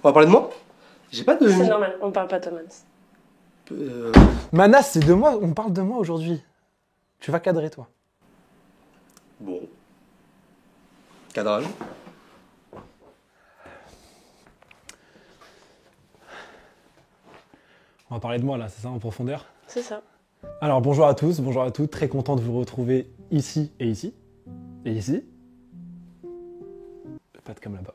On va parler de moi? J'ai pas de... C'est normal, on parle pas de toi, Manas. Manas, c'est de moi, on parle de moi aujourd'hui. Tu vas cadrer, toi. Bon. Cadrage. On va parler de moi, là, c'est ça, en profondeur? C'est ça. Alors, bonjour à tous, bonjour à toutes. Très content de vous retrouver ici et ici. Et ici. Pas de cam là-bas.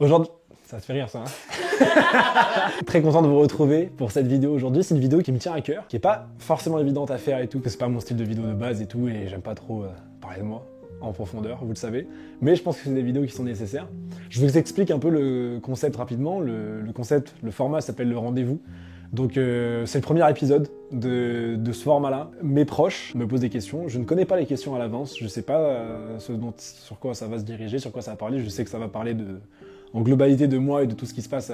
Aujourd'hui... Ça te fait rire, ça, hein? Très content de vous retrouver pour cette vidéo aujourd'hui. C'est une vidéo qui me tient à cœur, qui est pas forcément évidente à faire et tout, parce que c'est pas mon style de vidéo de base et tout, et j'aime pas trop parler de moi en profondeur, vous le savez. Mais je pense que c'est des vidéos qui sont nécessaires. Je vous explique un peu le concept rapidement. Le concept, le format s'appelle le rendez-vous. Donc c'est le premier épisode de ce format-là. Mes proches me posent des questions. Je ne connais pas les questions à l'avance. Je sais pas sur quoi ça va se diriger, sur quoi ça va parler. Je sais que ça va parler en globalité de moi et de tout ce qui se passe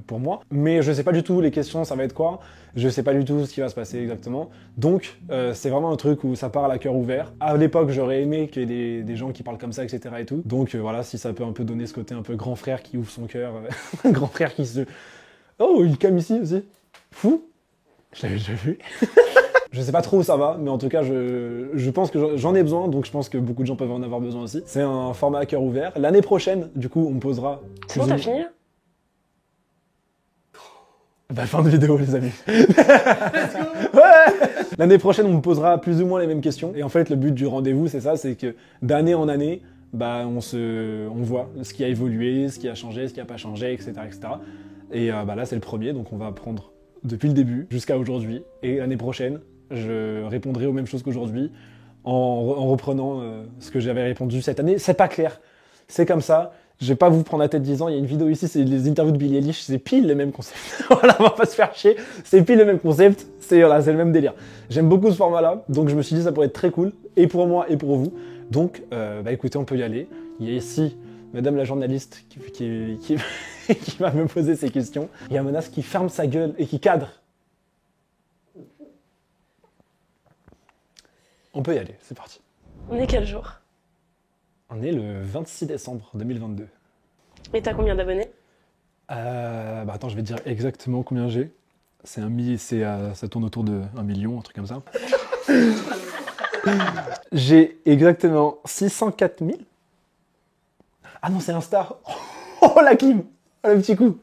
pour moi. Mais je sais pas du tout les questions, ça va être quoi. Je sais pas du tout ce qui va se passer exactement. Donc c'est vraiment un truc où ça parle à cœur ouvert. À l'époque, j'aurais aimé qu'il y ait des gens qui parlent comme ça, etc. et tout. Donc voilà, si ça peut un peu donner ce côté un peu grand frère qui ouvre son cœur. Grand frère qui se... Oh, il cam ici aussi. Fou. Je l'avais déjà vu. Je sais pas trop où ça va, mais en tout cas, je pense que j'en ai besoin, donc je pense que beaucoup de gens peuvent en avoir besoin aussi. C'est un format à cœur ouvert. L'année prochaine, du coup, on me posera... C'est bon, t'as fini là? Bah, fin de vidéo, les amis. Let's go. Ouais. L'année prochaine, on me posera plus ou moins les mêmes questions. Et en fait, le but du rendez-vous, c'est ça, c'est que d'année en année, bah, on voit ce qui a évolué, ce qui a changé, ce qui a pas changé, etc., etc. Et bah, là, c'est le premier, donc on va prendre depuis le début jusqu'à aujourd'hui. Et l'année prochaine, je répondrai aux mêmes choses qu'aujourd'hui en reprenant ce que j'avais répondu cette année. C'est pas clair, c'est comme ça. Je vais pas vous prendre la tête disant, il y a une vidéo ici, c'est les interviews de Billie Eilish, c'est pile le même concept. Voilà, on va pas se faire chier, c'est pile le même concept, c'est le même délire. J'aime beaucoup ce format-là, donc je me suis dit ça pourrait être très cool, et pour moi et pour vous. Donc, bah écoutez, on peut y aller. Il y a ici Madame la journaliste qui va me poser ces questions. Il y a Manas qui ferme sa gueule et qui cadre. On peut y aller, c'est parti. On est quel jour? On est le 26 décembre 2022. Et t'as combien d'abonnés? Bah attends, je vais te dire exactement combien j'ai. Ça tourne autour de 1 million, un truc comme ça. J'ai exactement 604 000. Ah non, c'est Insta. Oh la clim. Oh, le petit coup.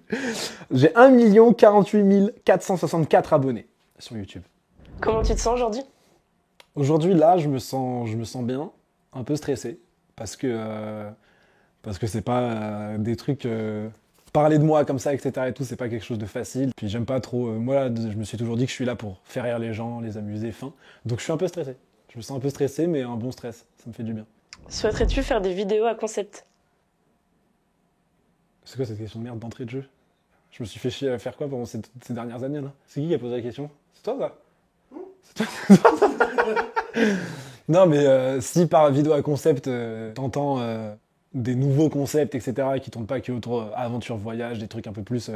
J'ai 1 48 464 abonnés sur YouTube. Comment tu te sens aujourd'hui? Aujourd'hui, là, je me sens bien, un peu stressé, parce que c'est pas des trucs... parler de moi comme ça, etc. et tout, c'est pas quelque chose de facile. Puis j'aime pas trop... moi, je me suis toujours dit que je suis là pour faire rire les gens, les amuser, fin. Donc je suis un peu stressé. Je me sens un peu stressé, mais un bon stress. Ça me fait du bien. Souhaiterais-tu faire des vidéos à concept? C'est quoi cette question de merde d'entrée de jeu? Je me suis fait chier à faire quoi pendant ces dernières années, là? C'est qui a posé la question? C'est toi, ça? C'est toi, ça? Non, mais si par vidéo à concept, t'entends des nouveaux concepts, etc., qui tournent pas que autour aventure, voyage, des trucs un peu plus,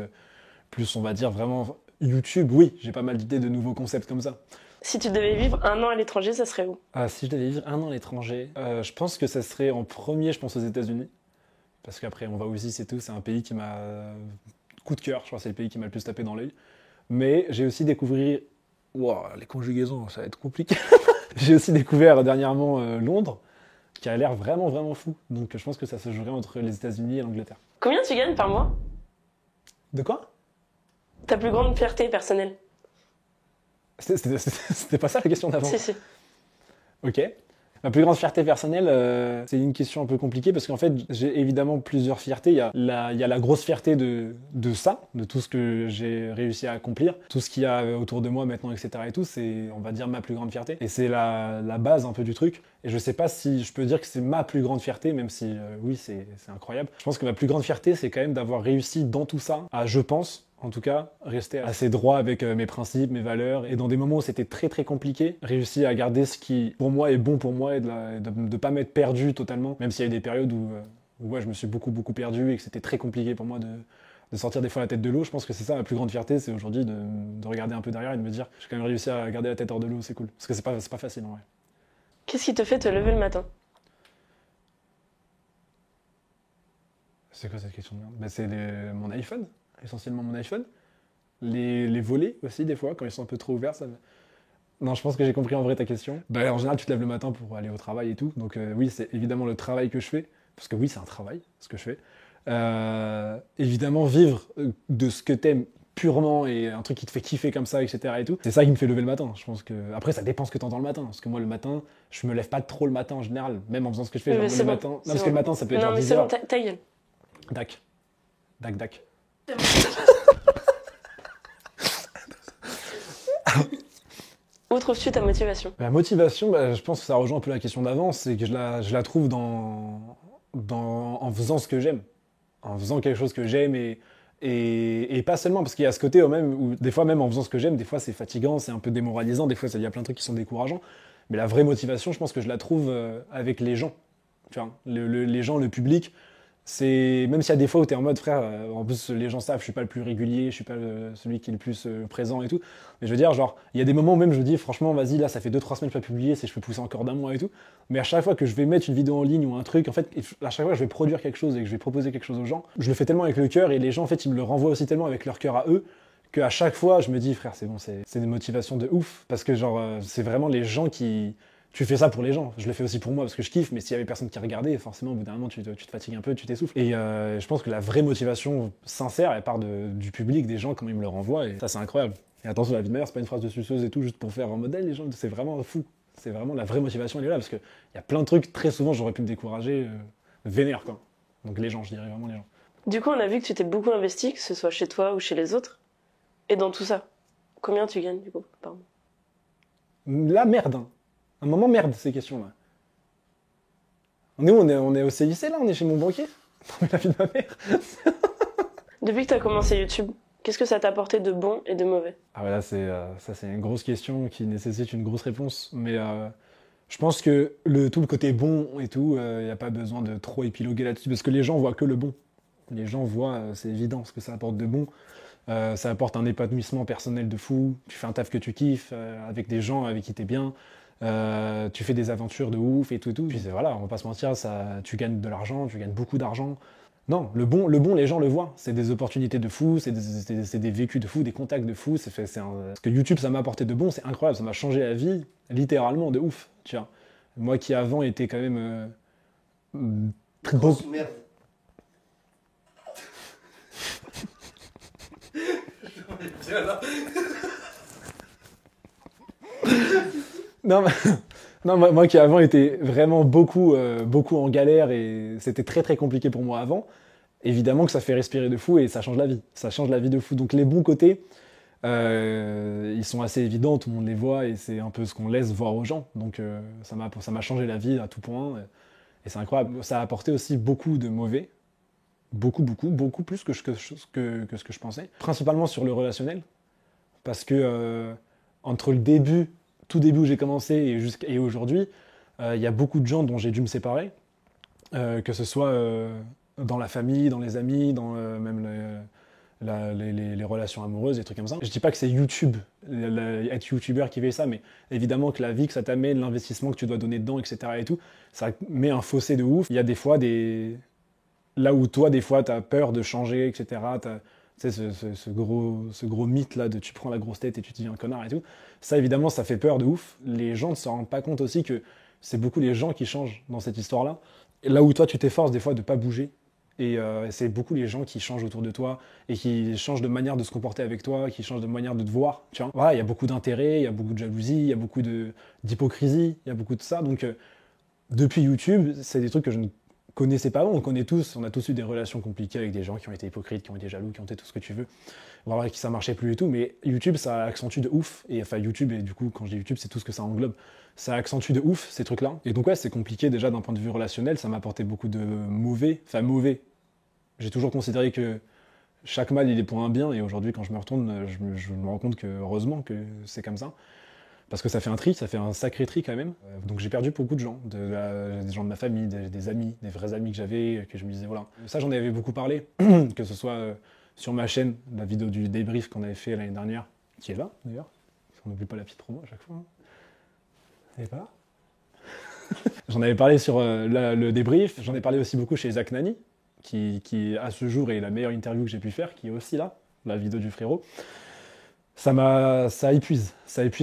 on va dire, vraiment YouTube, oui, j'ai pas mal d'idées de nouveaux concepts comme ça. Si tu devais vivre 1 an à l'étranger, ça serait où? Si je devais vivre 1 an à l'étranger, je pense que ça serait en premier, je pense aux États-Unis. Parce qu'après, on va aussi, c'est tout, c'est un pays qui m'a... coup de cœur, je crois que c'est le pays qui m'a le plus tapé dans l'œil. Mais j'ai aussi découvert... Wow, les conjugaisons, ça va être compliqué. J'ai aussi découvert dernièrement Londres, qui a l'air vraiment, vraiment fou. Donc je pense que ça se jouerait entre les États-Unis et l'Angleterre. Combien tu gagnes par mois? De quoi? Ta plus grande fierté personnelle? C'était pas ça la question d'avant? Si. Ok. Ma plus grande fierté personnelle, c'est une question un peu compliquée parce qu'en fait, j'ai évidemment plusieurs fiertés. Il y a la grosse fierté de ça, de tout ce que j'ai réussi à accomplir, tout ce qu'il y a autour de moi maintenant, etc. et tout, c'est, on va dire, ma plus grande fierté. Et c'est la base un peu du truc. Et je sais pas si je peux dire que c'est ma plus grande fierté, même si, oui, c'est incroyable. Je pense que ma plus grande fierté, c'est quand même d'avoir réussi dans tout ça à, je pense, en tout cas, rester assez droit avec mes principes, mes valeurs, et dans des moments où c'était très très compliqué, réussir à garder ce qui, pour moi, est bon pour moi, et de pas m'être perdu totalement, même s'il y a eu des périodes où ouais, je me suis beaucoup perdu, et que c'était très compliqué pour moi de sortir des fois la tête de l'eau. Je pense que c'est ça ma plus grande fierté, c'est aujourd'hui de regarder un peu derrière et de me dire, j'ai quand même réussi à garder la tête hors de l'eau, c'est cool. Parce que c'est pas facile en vrai. Qu'est-ce qui te fait te lever le matin? C'est quoi cette question de merde? Bah, c'est mon iPhone, essentiellement mon iPhone. Les volets aussi, des fois, quand ils sont un peu trop ouverts, ça me... Non, je pense que j'ai compris en vrai ta question. Bah, en général, tu te lèves le matin pour aller au travail et tout. Donc oui, c'est évidemment le travail que je fais. Parce que oui, c'est un travail, ce que je fais. Évidemment, vivre de ce que t'aimes purement et un truc qui te fait kiffer comme ça, etc. et tout. C'est ça qui me fait lever le matin. Je pense que... Après, ça dépend ce que t'entends le matin. Parce que moi, le matin, je me lève pas trop le matin en général. Même en faisant ce que je fais, Oui, genre mais c'est le bon, matin. Non, c'est parce que bon. le matin, ça peut être Non, genre mais 10 c'est bon, heures. ta gueule. Dac. Dac, dac. Où trouves-tu ta motivation? La motivation, bah, je pense que ça rejoint un peu la question d'avant, c'est que je la trouve en faisant ce que j'aime. En faisant quelque chose que j'aime et pas seulement, parce qu'il y a ce côté même où des fois même en faisant ce que j'aime, des fois c'est fatigant, c'est un peu démoralisant, des fois il y a plein de trucs qui sont décourageants. Mais la vraie motivation, je pense que je la trouve avec les gens. Tu vois, les gens, le public. C'est même s'il y a des fois où tu es en mode frère, en plus les gens savent, je suis pas le plus régulier, je suis pas celui qui est le plus présent et tout. Mais je veux dire, genre, il y a des moments où même je me dis, franchement, vas-y, là, ça fait 2-3 semaines que je peux pas publier, c'est je peux pousser encore d'un mois et tout. Mais à chaque fois que je vais mettre une vidéo en ligne ou un truc, en fait, à chaque fois que je vais produire quelque chose et que je vais proposer quelque chose aux gens, je le fais tellement avec le cœur et les gens, en fait, ils me le renvoient aussi tellement avec leur cœur à eux qu'à chaque fois, je me dis, frère, c'est bon, c'est des motivations de ouf. Parce que, genre, c'est vraiment les gens qui. Tu fais ça pour les gens. Je le fais aussi pour moi parce que je kiffe, mais s'il y avait personne qui regardait, forcément, au bout d'un moment, tu te fatigues un peu, tu t'essouffles. Et je pense que la vraie motivation sincère, elle part du public, des gens, quand ils me le renvoient, et ça, c'est incroyable. Et attention, la vie de mère, c'est pas une phrase de suceuse et tout, juste pour faire un modèle, les gens, c'est vraiment fou. C'est vraiment la vraie motivation, elle est là, parce qu'il y a plein de trucs, très souvent, j'aurais pu me décourager, vénère, quoi. Donc les gens, je dirais vraiment les gens. Du coup, on a vu que tu t'es beaucoup investi, que ce soit chez toi ou chez les autres. Et dans tout ça, combien tu gagnes, du coup, par mois? La merde, hein. Un moment merde, ces questions-là. On est au CIC, là, on est chez mon banquier. Non, mais la vie de ma mère. Depuis que tu as commencé YouTube, qu'est-ce que ça t'a apporté de bon et de mauvais? Ah ouais, là, ça, c'est une grosse question qui nécessite une grosse réponse. Mais je pense que tout le côté bon et tout, il n'y a pas besoin de trop épiloguer là-dessus, parce que les gens voient que le bon. Les gens voient, c'est évident, ce que ça apporte de bon. Ça apporte un épanouissement personnel de fou. Tu fais un taf que tu kiffes, avec des gens avec qui t'es bien. Tu fais des aventures de ouf et tout et tout. Puis voilà, on va pas se mentir, tu gagnes de l'argent, tu gagnes beaucoup d'argent. Non, le bon, les gens le voient. C'est des opportunités de fou, c'est des vécus de fou, des contacts de fou. Ce que YouTube, ça m'a apporté de bon, c'est incroyable. Ça m'a changé la vie, littéralement, de ouf. Tu vois. Moi qui avant était quand même très beau. Merde. Non, non, moi qui avant était vraiment beaucoup en galère et c'était très très compliqué pour moi avant, évidemment que ça fait respirer de fou et ça change la vie. Ça change la vie de fou. Donc les bons côtés, ils sont assez évidents, tout le monde les voit et c'est un peu ce qu'on laisse voir aux gens. Donc ça m'a changé la vie à tout point et c'est incroyable. Ça a apporté aussi beaucoup de mauvais, beaucoup plus que ce que je pensais. Principalement sur le relationnel, parce que entre tout début où j'ai commencé et aujourd'hui, il y a beaucoup de gens dont j'ai dû me séparer, que ce soit dans la famille, dans les amis, dans même les relations amoureuses, des trucs comme ça. Je dis pas que c'est YouTube, être youtubeur qui fait ça, mais évidemment que la vie que ça t'amène, l'investissement que tu dois donner dedans, etc. et tout, ça met un fossé de ouf. Il y a des fois là où toi, des fois, t'as peur de changer, etc. Tu sais, ce gros mythe là de tu prends la grosse tête et tu deviens un connard et tout. Ça, évidemment, ça fait peur de ouf. Les gens ne se rendent pas compte aussi que c'est beaucoup les gens qui changent dans cette histoire-là. Et là où toi, tu t'efforces des fois de pas bouger. Et c'est beaucoup les gens qui changent autour de toi et qui changent de manière de se comporter avec toi, qui changent de manière de te voir. Tu vois. Voilà, il y a beaucoup d'intérêt, il y a beaucoup de jalousie, il y a beaucoup d'hypocrisie, il y a beaucoup de ça. Donc, depuis YouTube, c'est des trucs que je ne connaissais pas avant. On a tous eu des relations compliquées avec des gens qui ont été hypocrites, qui ont été jaloux, qui ont été tout ce que tu veux. Voilà, qui ça marchait plus et tout. Mais YouTube, ça accentue de ouf. Et enfin, YouTube, et du coup, quand je dis YouTube, c'est tout ce que ça englobe. Ça accentue de ouf ces trucs-là. Et donc, ouais, c'est compliqué déjà d'un point de vue relationnel. Ça m'a apporté beaucoup de mauvais. Enfin, mauvais. J'ai toujours considéré que chaque mal, il est pour un bien. Et aujourd'hui, quand je me retourne, je me rends compte que, heureusement, que c'est comme ça. Parce que ça fait un tri, ça fait un sacré tri quand même. Donc j'ai perdu beaucoup de gens, des gens de ma famille, des amis, des vrais amis que j'avais, que je me disais voilà. Ça j'en avais beaucoup parlé, que ce soit sur ma chaîne, la vidéo du débrief qu'on avait fait l'année dernière, qui est là d'ailleurs. On n'oublie pas la petite promo à chaque fois. Hein. Elle est pas là. J'en avais parlé sur le débrief, j'en ai parlé aussi beaucoup chez Zach Nani, qui à ce jour est la meilleure interview que j'ai pu faire, qui est aussi là, la vidéo du frérot, ça épuise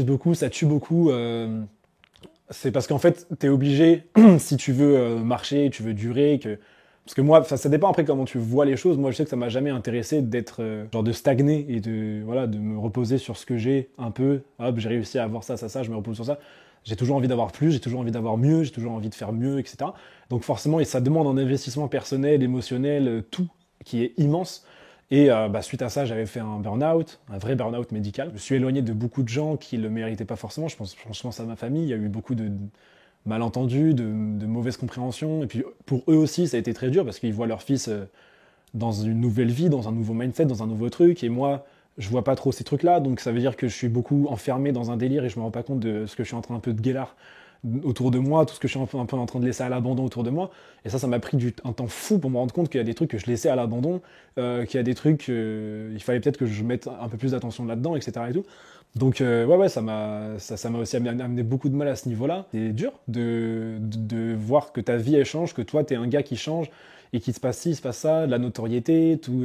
beaucoup, ça tue beaucoup. C'est parce qu'en fait, t'es obligé, si tu veux marcher, tu veux durer, parce que moi, ça dépend après comment tu vois les choses. Moi, je sais que ça m'a jamais intéressé d'être, genre de stagner et de me reposer sur ce que j'ai un peu. Hop, j'ai réussi à avoir ça, je me repose sur ça. J'ai toujours envie d'avoir plus, j'ai toujours envie d'avoir mieux, j'ai toujours envie de faire mieux, etc. Donc forcément, et ça demande un investissement personnel, émotionnel, tout, qui est immense. Et suite à ça, j'avais fait un burn-out, un vrai burn-out médical. Je me suis éloigné de beaucoup de gens qui ne le méritaient pas forcément. Je pense à ma famille, il y a eu beaucoup de malentendus, de mauvaises compréhensions. Et puis pour eux aussi, ça a été très dur parce qu'ils voient leur fils dans une nouvelle vie, dans un nouveau mindset, dans un nouveau truc. Et moi, je vois pas trop ces trucs-là. Donc ça veut dire que je suis beaucoup enfermé dans un délire et je me rends pas compte de ce que je suis en train un peu de guélard autour de moi, tout ce que je suis un peu en train de laisser à l'abandon autour de moi. Et ça m'a pris un temps fou pour me rendre compte qu'il y a des trucs que je laissais à l'abandon, qu'il y a des trucs, il fallait peut-être que je mette un peu plus d'attention là-dedans, etc. Et tout. Donc ça m'a aussi amené beaucoup de mal à ce niveau-là. C'est dur de voir que ta vie elle change, que toi t'es un gars qui change et qu'il se passe ci, il se passe ça, de la notoriété, tout,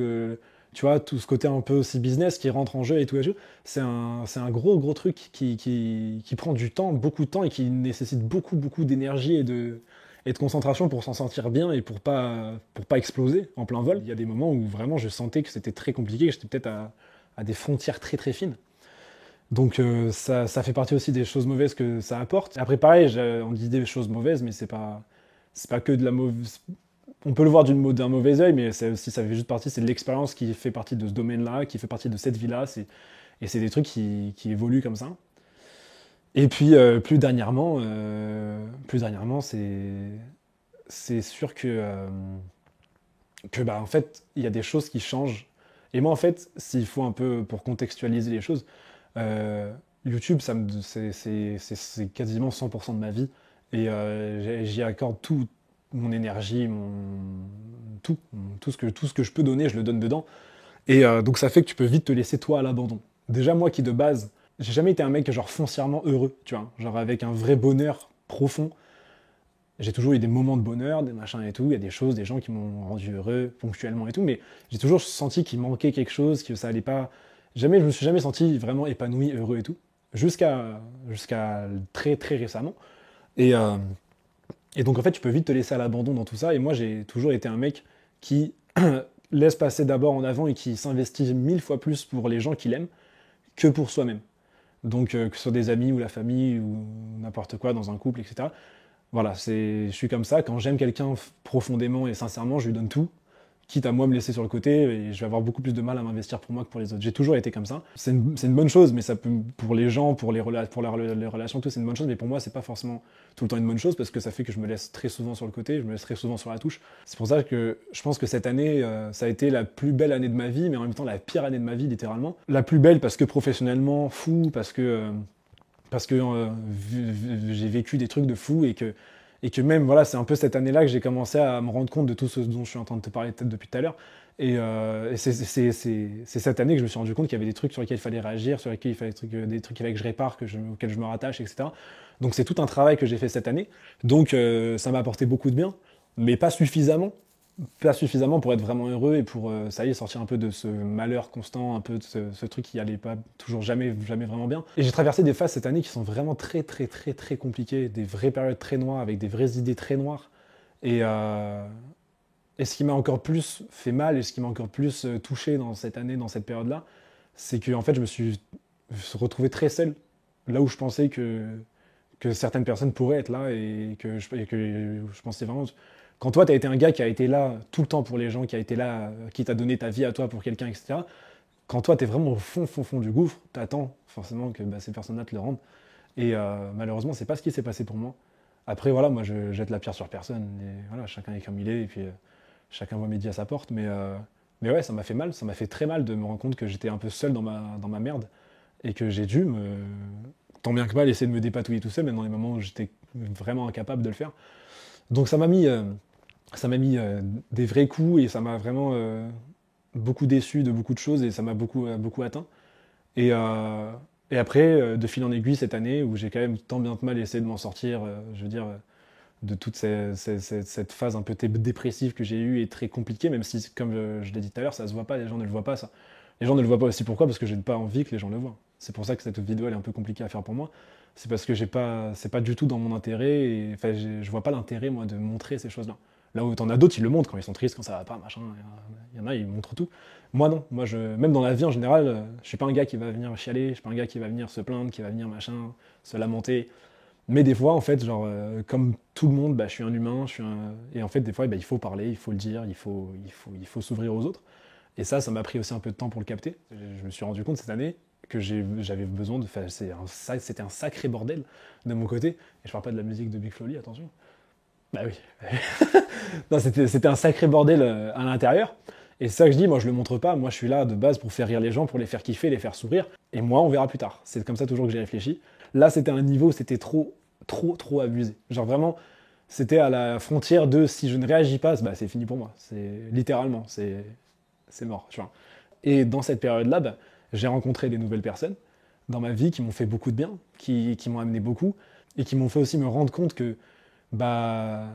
tu vois, tout ce côté un peu aussi business qui rentre en jeu et tout. C'est un gros truc qui prend du temps, beaucoup de temps et qui nécessite beaucoup d'énergie et de concentration pour s'en sentir bien et pour pas exploser en plein vol. Il y a des moments où vraiment je sentais que c'était très compliqué, que j'étais peut-être à des frontières très fines. Donc ça fait partie aussi des choses mauvaises que ça apporte. Après pareil, on dit des choses mauvaises, mais c'est pas que de la mauvaise. On peut le voir d'un mauvais œil, mais ça fait juste partie, c'est de l'expérience qui fait partie de ce domaine-là, qui fait partie de cette vie-là, et c'est des trucs qui évoluent comme ça. Et puis plus dernièrement, c'est sûr que en fait, il y a des choses qui changent. Et moi, en fait, s'il faut un peu pour contextualiser les choses, YouTube, c'est quasiment 100% de ma vie. Et j'y accorde tout mon énergie, tout ce que je peux donner, je le donne dedans. Et donc ça fait que tu peux vite te laisser toi à l'abandon. Déjà moi qui de base, j'ai jamais été un mec genre foncièrement heureux, tu vois, genre avec un vrai bonheur profond. J'ai toujours eu des moments de bonheur, des machins et tout, il y a des choses, des gens qui m'ont rendu heureux ponctuellement et tout, mais j'ai toujours senti qu'il manquait quelque chose, que ça allait pas. Je me suis jamais senti vraiment épanoui, heureux et tout, jusqu'à très récemment. Et donc en fait, tu peux vite te laisser à l'abandon dans tout ça. Et moi, j'ai toujours été un mec qui laisse passer d'abord en avant et qui s'investit 1000 fois plus pour les gens qu'il aime que pour soi-même. Donc que ce soit des amis ou la famille ou n'importe quoi dans un couple, etc. Voilà, je suis comme ça. Quand j'aime quelqu'un profondément et sincèrement, je lui donne tout, quitte à moi me laisser sur le côté, et je vais avoir beaucoup plus de mal à m'investir pour moi que pour les autres. J'ai toujours été comme ça. C'est une bonne chose, mais ça peut, pour les gens, pour les relations, tout, c'est une bonne chose, mais pour moi, c'est pas forcément tout le temps une bonne chose, parce que ça fait que je me laisse très souvent sur le côté, je me laisse très souvent sur la touche. C'est pour ça que je pense que cette année, ça a été la plus belle année de ma vie, mais en même temps la pire année de ma vie, littéralement. La plus belle parce que professionnellement, fou, parce que j'ai vécu des trucs de fou et que même, voilà, c'est un peu cette année-là que j'ai commencé à me rendre compte de tout ce dont je suis en train de te parler peut-être depuis tout à l'heure. Et c'est cette année que je me suis rendu compte qu'il y avait des trucs sur lesquels il fallait réagir, sur lesquels il fallait des trucs qu'il fallait que je répare, auxquels je me rattache, etc. Donc c'est tout un travail que j'ai fait cette année. Donc ça m'a apporté beaucoup de bien, mais pas suffisamment. Pas suffisamment pour être vraiment heureux et pour, ça y est, sortir un peu de ce malheur constant, un peu de ce truc qui allait pas toujours jamais vraiment bien. Et j'ai traversé des phases cette année qui sont vraiment très compliquées, des vraies périodes très noires, avec des vraies idées très noires. Et ce qui m'a encore plus fait mal et ce qui m'a encore plus touché dans cette année, dans cette période-là, c'est que en fait, je me suis retrouvé très seul, là où je pensais que certaines personnes pourraient être là et que je pensais vraiment... Quand toi, tu as été un gars qui a été là tout le temps pour les gens, qui a été là, qui t'a donné ta vie à toi pour quelqu'un, etc., quand toi, tu es vraiment au fond du gouffre, tu attends forcément que ces personnes-là te le rendent. Et malheureusement, c'est pas ce qui s'est passé pour moi. Après, voilà, moi, je jette la pierre sur personne. Et voilà, chacun est comme il est, et puis chacun voit midi à sa porte. Mais ouais, ça m'a fait mal, ça m'a fait très mal de me rendre compte que j'étais un peu seul dans ma merde, et que j'ai dû, tant bien que mal, essayer de me dépatouiller tout seul, même dans les moments où j'étais vraiment incapable de le faire. Donc ça m'a mis des vrais coups et ça m'a vraiment beaucoup déçu de beaucoup de choses et ça m'a beaucoup atteint. Et après, de fil en aiguille cette année, où j'ai quand même tant bien que mal essayé de m'en sortir, je veux dire, de toute cette phase un peu dépressive que j'ai eue et très compliquée, même si, comme je l'ai dit tout à l'heure, ça se voit pas, les gens ne le voient pas, ça. Les gens ne le voient pas aussi, pourquoi? Parce que j'ai pas envie que les gens le voient. C'est pour ça que cette vidéo, elle est un peu compliquée à faire pour moi. C'est parce que c'est pas du tout dans mon intérêt, et enfin, je vois pas l'intérêt, moi, de montrer ces choses-là. Là où t'en as d'autres, ils le montrent quand ils sont tristes, quand ça va pas, machin, il y en a, ils montrent tout. Moi, non. Moi, même dans la vie en général, je suis pas un gars qui va venir chialer, je suis pas un gars qui va venir se plaindre, qui va venir, machin, se lamenter. Mais des fois, en fait, genre, comme tout le monde, bah, je suis un humain, et en fait, des fois, bah, il faut parler, il faut le dire, il faut s'ouvrir aux autres. Et ça m'a pris aussi un peu de temps pour le capter. Je me suis rendu compte cette année que j'avais besoin de faire. C'était un sacré bordel de mon côté. Et je parle pas de la musique de Big Flo Oli, attention. Bah oui. Non, c'était un sacré bordel à l'intérieur. Et c'est ça que je dis, moi je le montre pas. Moi je suis là de base pour faire rire les gens, pour les faire kiffer, les faire sourire. Et moi, on verra plus tard. C'est comme ça toujours que j'ai réfléchi. Là, c'était un niveau où c'était trop abusé. Genre vraiment, c'était à la frontière de si je ne réagis pas, bah, c'est fini pour moi. C'est littéralement, c'est mort, tu vois. Et dans cette période-là, bah, j'ai rencontré des nouvelles personnes dans ma vie qui m'ont fait beaucoup de bien, qui m'ont amené beaucoup, et qui m'ont fait aussi me rendre compte que bah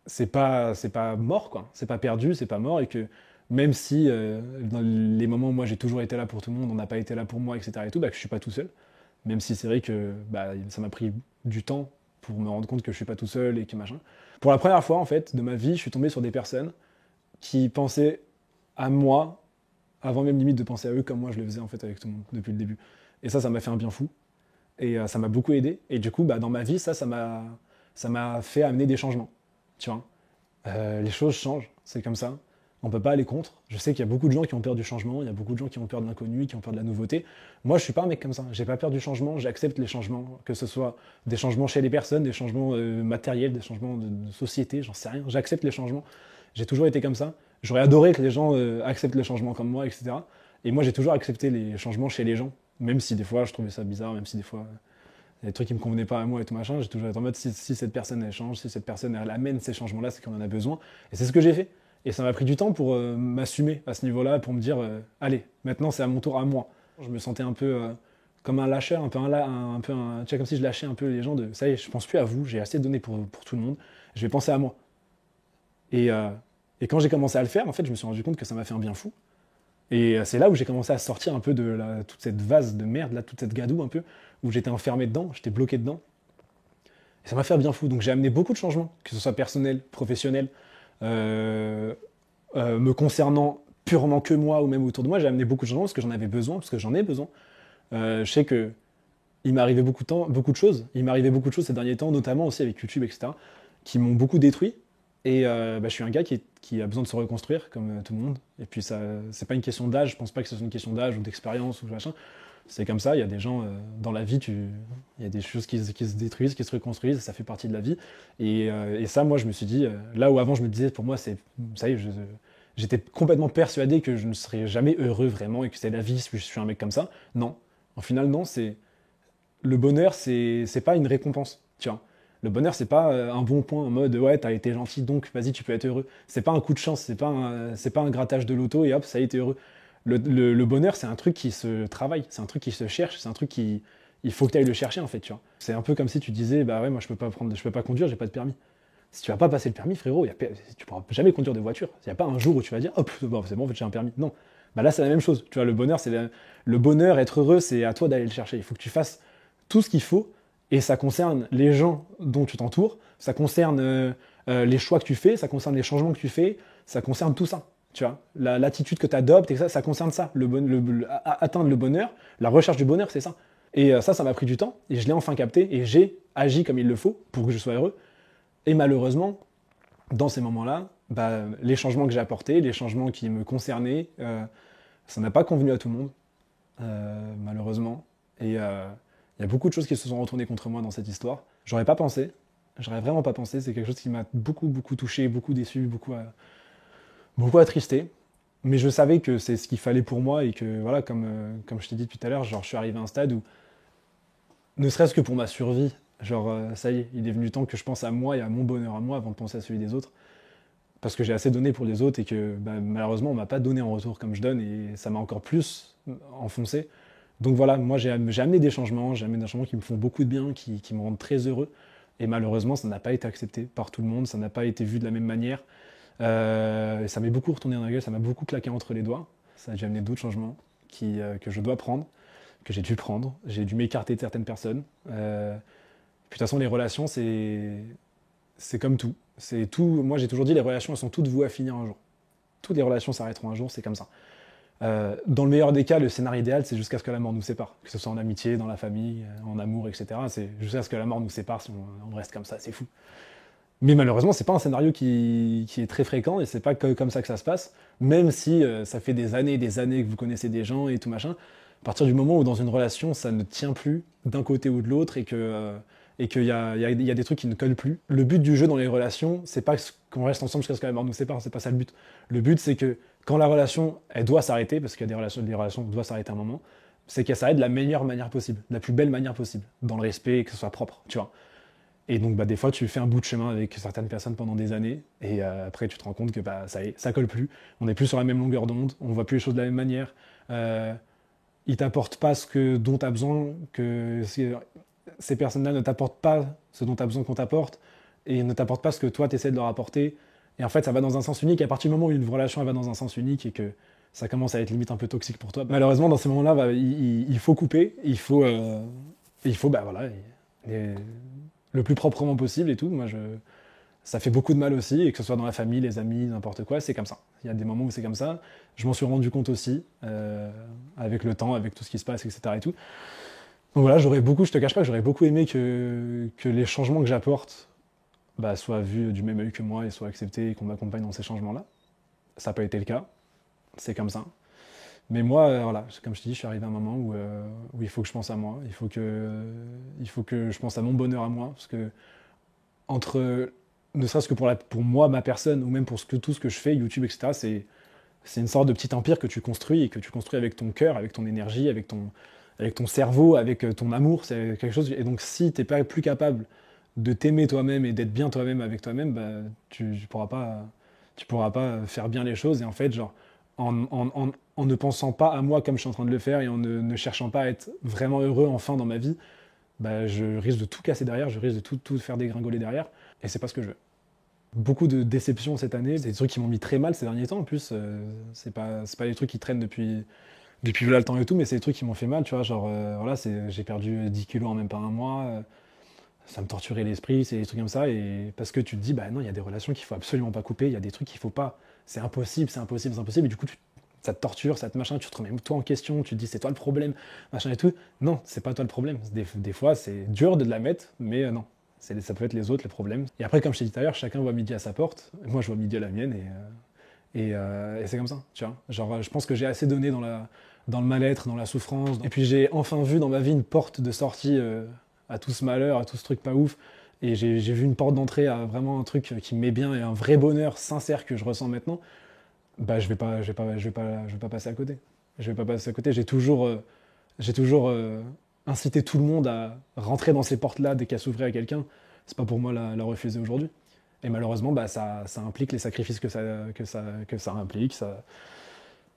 c'est pas mort, quoi. C'est pas perdu, c'est pas mort, et que même si dans les moments où moi j'ai toujours été là pour tout le monde, on n'a pas été là pour moi, etc. et tout, bah, que je suis pas tout seul. Même si c'est vrai que bah, ça m'a pris du temps pour me rendre compte que je suis pas tout seul et que machin. Pour la première fois, en fait, de ma vie, je suis tombé sur des personnes qui pensaient à moi avant même limite de penser à eux comme moi je le faisais en fait avec tout le monde depuis le début. Et ça m'a fait un bien fou. Et ça m'a beaucoup aidé. Et du coup, bah, dans ma vie, ça m'a fait amener des changements. Tu vois, les choses changent, c'est comme ça. On peut pas aller contre. Je sais qu'il y a beaucoup de gens qui ont peur du changement, il y a beaucoup de gens qui ont peur de l'inconnu, qui ont peur de la nouveauté. Moi, je suis pas un mec comme ça. J'ai pas peur du changement, j'accepte les changements, que ce soit des changements chez les personnes, des changements matériels, des changements de société, j'en sais rien. J'accepte les changements. J'ai toujours été comme ça. J'aurais adoré que les gens acceptent les changements comme moi, etc. Et moi, j'ai toujours accepté les changements chez les gens, même si des fois, je trouvais ça bizarre, même si des fois, il y a des trucs qui me convenaient pas à moi et tout machin. J'ai toujours été en mode, si cette personne, elle change, si cette personne, elle amène ces changements-là, c'est qu'on en a besoin. Et c'est ce que j'ai fait. Et ça m'a pris du temps pour m'assumer à ce niveau-là, pour me dire, allez, maintenant, c'est à mon tour à moi. Je me sentais un peu comme un lâcheur, un peu tu sais, comme si je lâchais un peu les gens de, ça y est, je pense plus à vous, j'ai assez donné pour tout le monde, je vais penser à moi. Et quand j'ai commencé à le faire, en fait, je me suis rendu compte que ça m'a fait un bien fou. Et c'est là où j'ai commencé à sortir un peu de toute cette vase de merde, là, toute cette gadoue un peu, où j'étais enfermé dedans, j'étais bloqué dedans. Et ça m'a fait un bien fou. Donc j'ai amené beaucoup de changements, que ce soit personnel, professionnel, me concernant purement que moi ou même autour de moi. J'ai amené beaucoup de changements parce que j'en avais besoin, parce que j'en ai besoin. Je sais que il m'est arrivé beaucoup de choses. Il m'est arrivé beaucoup de choses ces derniers temps, notamment aussi avec YouTube, etc., qui m'ont beaucoup détruit. Et bah, je suis un gars qui a besoin de se reconstruire, comme tout le monde. Et puis, ça, c'est pas une question d'âge, je pense pas que ce soit une question d'âge ou d'expérience ou machin. C'est comme ça, il y a des gens dans la vie, il y a des choses qui se détruisent, qui se reconstruisent, ça fait partie de la vie. Et ça, moi, je me suis dit, là où avant je me disais, pour moi, ça y est, j'étais complètement persuadé que je ne serais jamais heureux vraiment et que c'est la vie si je suis un mec comme ça. Non. En final, non, le bonheur, c'est pas une récompense, tu vois. Le bonheur, c'est pas un bon point en mode ouais, t'as été gentil, donc vas-y, tu peux être heureux. C'est pas un coup de chance, c'est pas un grattage de loto et hop, ça y est, t'es heureux. Le bonheur, c'est un truc qui se travaille, c'est un truc qui se cherche, c'est un truc il faut que tu ailles le chercher en fait, tu vois. C'est un peu comme si tu disais bah ouais, moi je peux pas conduire, j'ai pas de permis. Si tu vas pas passer le permis, frérot, tu pourras jamais conduire de voiture. Il y a pas un jour où tu vas dire hop, bon, c'est bon, en fait, j'ai un permis. Non. Bah là, c'est la même chose. Tu vois, le bonheur, le bonheur, être heureux, c'est à toi d'aller le chercher. Il faut que tu fasses tout ce qu'il faut. Et ça concerne les gens dont tu t'entoures, ça concerne les choix que tu fais, ça concerne les changements que tu fais, ça concerne tout ça. Tu vois, l'attitude que tu adoptes, et ça concerne ça. Atteindre le bonheur, la recherche du bonheur, c'est ça. Et ça m'a pris du temps, et je l'ai enfin capté, et j'ai agi comme il le faut pour que je sois heureux. Et malheureusement, dans ces moments-là, bah, les changements que j'ai apportés, les changements qui me concernaient, ça n'a pas convenu à tout le monde, malheureusement. Et il y a beaucoup de choses qui se sont retournées contre moi dans cette histoire. J'aurais vraiment pas pensé. C'est quelque chose qui m'a beaucoup touché, beaucoup déçu, beaucoup attristé. Mais je savais que c'est ce qu'il fallait pour moi et que, voilà, comme je t'ai dit tout à l'heure, genre, je suis arrivé à un stade où, ne serait-ce que pour ma survie, genre, ça y est, il est venu temps que je pense à moi et à mon bonheur à moi avant de penser à celui des autres. Parce que j'ai assez donné pour les autres et que, bah, malheureusement, on m'a pas donné en retour comme je donne et ça m'a encore plus enfoncé. Donc voilà, moi j'ai amené des changements qui me font beaucoup de bien, qui me rendent très heureux. Et malheureusement, ça n'a pas été accepté par tout le monde, ça n'a pas été vu de la même manière. Et ça m'est beaucoup retourné dans la gueule, ça m'a beaucoup claqué entre les doigts. Ça a dû amener d'autres changements que je dois prendre, que j'ai dû prendre. J'ai dû m'écarter de certaines personnes. Puis de toute façon, les relations, c'est comme tout. C'est tout. Moi, j'ai toujours dit, les relations, elles sont toutes vouées à finir un jour. Toutes les relations s'arrêteront un jour, c'est comme ça. Dans le meilleur des cas, le scénario idéal, c'est jusqu'à ce que la mort nous sépare. Que ce soit en amitié, dans la famille, en amour, etc. C'est jusqu'à ce que la mort nous sépare, si on reste comme ça, c'est fou. Mais malheureusement, c'est pas un scénario qui est très fréquent et c'est pas comme ça que ça se passe. Même si ça fait des années et des années que vous connaissez des gens et tout machin, à partir du moment où dans une relation, ça ne tient plus d'un côté ou de l'autre et qu'il y a des trucs qui ne collent plus. Le but du jeu dans les relations, c'est pas qu'on reste ensemble jusqu'à ce que la mort nous sépare, c'est pas ça le but. Le but, c'est que quand la relation, elle doit s'arrêter, parce qu'il y a des relations qui doivent s'arrêter à un moment, c'est qu'elle s'arrête de la meilleure manière possible, de la plus belle manière possible, dans le respect et que ce soit propre, tu vois. Et donc, des fois, tu fais un bout de chemin avec certaines personnes pendant des années, et après, tu te rends compte que ça y est, ça colle plus, on n'est plus sur la même longueur d'onde, on voit plus les choses de la même manière, ils t'apportent pas dont tu as besoin, que ces personnes-là ne t'apportent pas ce dont tu as besoin qu'on t'apporte, et ne t'apportent pas ce que toi, tu essaies de leur apporter. Et en fait, ça va dans un sens unique. Et à partir du moment où une relation elle va dans un sens unique et que ça commence à être limite un peu toxique pour toi, malheureusement, dans ces moments-là, il faut couper. Il faut voilà, le plus proprement possible et tout. Moi, ça fait beaucoup de mal aussi. Et que ce soit dans la famille, les amis, n'importe quoi, c'est comme ça. Il y a des moments où c'est comme ça. Je m'en suis rendu compte aussi, avec le temps, avec tout ce qui se passe, etc. et tout. Donc voilà, je te cache pas que j'aurais beaucoup aimé que les changements que j'apporte soient vus du même œil que moi et soient acceptés et qu'on m'accompagne dans ces changements-là. Ça n'a pas été le cas, c'est comme ça. Mais moi, voilà, comme je te dis, je suis arrivé à un moment où il faut que je pense à moi, il faut que je pense à mon bonheur à moi, parce que ne serait-ce que pour moi, ma personne, ou même pour tout ce que je fais, YouTube, etc., c'est une sorte de petit empire que tu construis et que tu construis avec ton cœur, avec ton énergie, avec ton cerveau, avec ton amour, c'est quelque chose. Et donc, si tu n'es pas plus capable de t'aimer toi-même et d'être bien toi-même avec toi-même, tu pourras pas faire bien les choses. Et en fait, genre, en ne pensant pas à moi comme je suis en train de le faire et en ne cherchant pas à être vraiment heureux enfin dans ma vie, je risque de tout casser derrière, je risque de tout faire dégringoler derrière. Et c'est pas ce que je veux. Beaucoup de déceptions cette année, c'est des trucs qui m'ont mis très mal ces derniers temps en plus. C'est pas les trucs qui traînent depuis là le temps et tout, mais c'est des trucs qui m'ont fait mal, tu vois, genre voilà, j'ai perdu 10 kilos en même pas un mois, ça me torturait l'esprit, c'est des trucs comme ça, et parce que tu te dis, non, il y a des relations qu'il faut absolument pas couper, il y a des trucs qu'il faut pas, c'est impossible, et du coup, ça te torture, ça te machin, tu te remets toi en question, tu te dis, c'est toi le problème, machin et tout. Non, c'est pas toi le problème, des fois, c'est dur de la mettre, mais non, ça peut être les autres, les problèmes. Et après, comme je t'ai dit tout à l'heure, chacun voit midi à sa porte, moi je vois midi à la mienne, et c'est comme ça, tu vois. Genre, je pense que j'ai assez donné dans le mal-être, dans la souffrance. Et puis j'ai enfin vu dans ma vie une porte de sortie à tout ce malheur, à tout ce truc pas ouf. Et j'ai vu une porte d'entrée à vraiment un truc qui me met bien et un vrai bonheur sincère que je ressens maintenant. Je vais pas passer à côté. Je vais pas passer à côté. J'ai toujours incité tout le monde à rentrer dans ces portes-là dès qu'elles s'ouvraient à quelqu'un. C'est pas pour moi la refuser aujourd'hui. Et malheureusement, ça implique les sacrifices que ça implique. Ça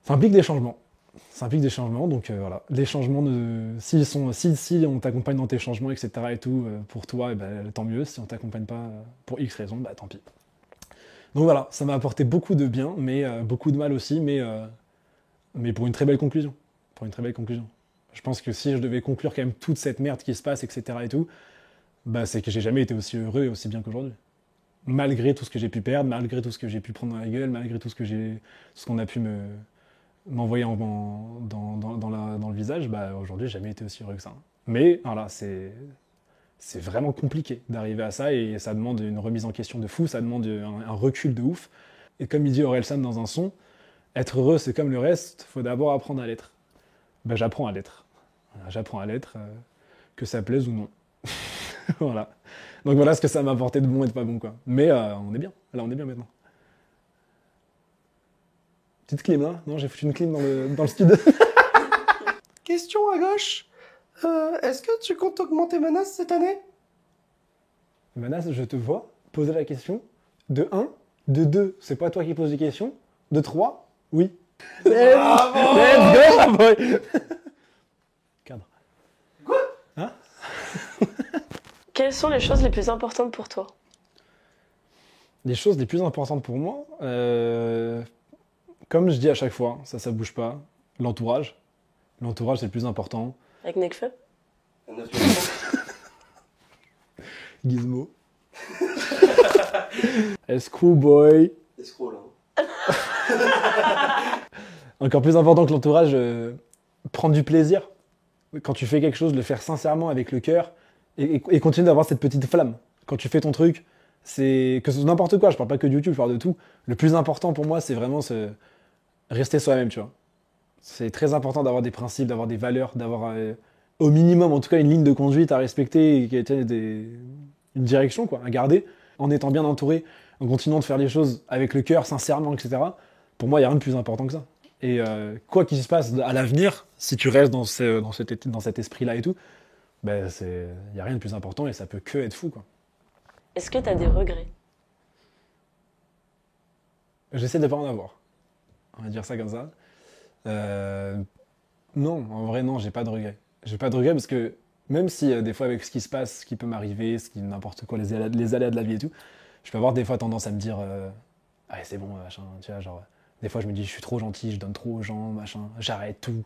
implique des changements. Ça implique des changements, donc voilà. Les changements, si on t'accompagne dans tes changements, etc. et tout, pour toi, tant mieux. Si on t'accompagne pas pour X raisons, tant pis. Donc voilà, ça m'a apporté beaucoup de bien, mais beaucoup de mal aussi, mais pour une très belle conclusion. Pour une très belle conclusion. Je pense que si je devais conclure quand même toute cette merde qui se passe, etc. et tout, c'est que j'ai jamais été aussi heureux et aussi bien qu'aujourd'hui. Malgré tout ce que j'ai pu perdre, malgré tout ce que j'ai pu prendre dans la gueule, malgré tout ce qu'on a pu m'envoyer dans le visage, aujourd'hui, j'ai jamais été aussi heureux que ça. Mais voilà, c'est vraiment compliqué d'arriver à ça et ça demande une remise en question de fou, ça demande un recul de ouf. Et comme il dit Orelsan dans un son, être heureux, c'est comme le reste, faut d'abord apprendre à l'être. J'apprends à l'être. J'apprends à l'être, que ça plaise ou non. Voilà. Donc voilà ce que ça m'a apporté de bon et de pas bon, quoi. Mais on est bien. Là, on est bien maintenant. Petite clim, là. Non, j'ai foutu une clim dans le studio. Question à gauche. Est-ce que tu comptes augmenter Manas cette année? Manas, je te vois poser la question. De 1, de 2, c'est pas toi qui poses des questions. De 3, oui. Bravo. Let's go, boy. Cadre. Quoi? Hein? Quelles sont les choses les plus importantes pour toi? Les choses les plus importantes pour moi, comme je dis à chaque fois, ça bouge pas, l'entourage. L'entourage, c'est le plus important. Avec Nekfeu? Gizmo. Escrew boy. Escroc, là. Encore plus important que l'entourage, prendre du plaisir. Quand tu fais quelque chose, le faire sincèrement avec le cœur et continuer d'avoir cette petite flamme. Quand tu fais ton truc, c'est que ce soit n'importe quoi, je parle pas que de YouTube, je parle de tout. Le plus important pour moi, c'est vraiment rester soi-même, tu vois. C'est très important d'avoir des principes, d'avoir des valeurs, d'avoir au minimum, en tout cas, une ligne de conduite à respecter et qui ait une direction quoi, à garder, en étant bien entouré, en continuant de faire les choses avec le cœur, sincèrement, etc. Pour moi, il n'y a rien de plus important que ça. Et quoi qu'il se passe à l'avenir, si tu restes dans cet esprit-là et tout, ben il n'y a rien de plus important et ça peut que être fou, quoi. Est-ce que t'as des regrets? J'essaie de ne pas en avoir. On va dire ça comme ça. Non, en vrai, non, j'ai pas de regrets. J'ai pas de regrets parce que même si des fois avec ce qui se passe, ce qui peut m'arriver, n'importe quoi, les aléas de la vie et tout, je peux avoir des fois tendance à me dire allez c'est bon, machin, tu vois, genre des fois je me dis je suis trop gentil, je donne trop aux gens, machin, j'arrête tout.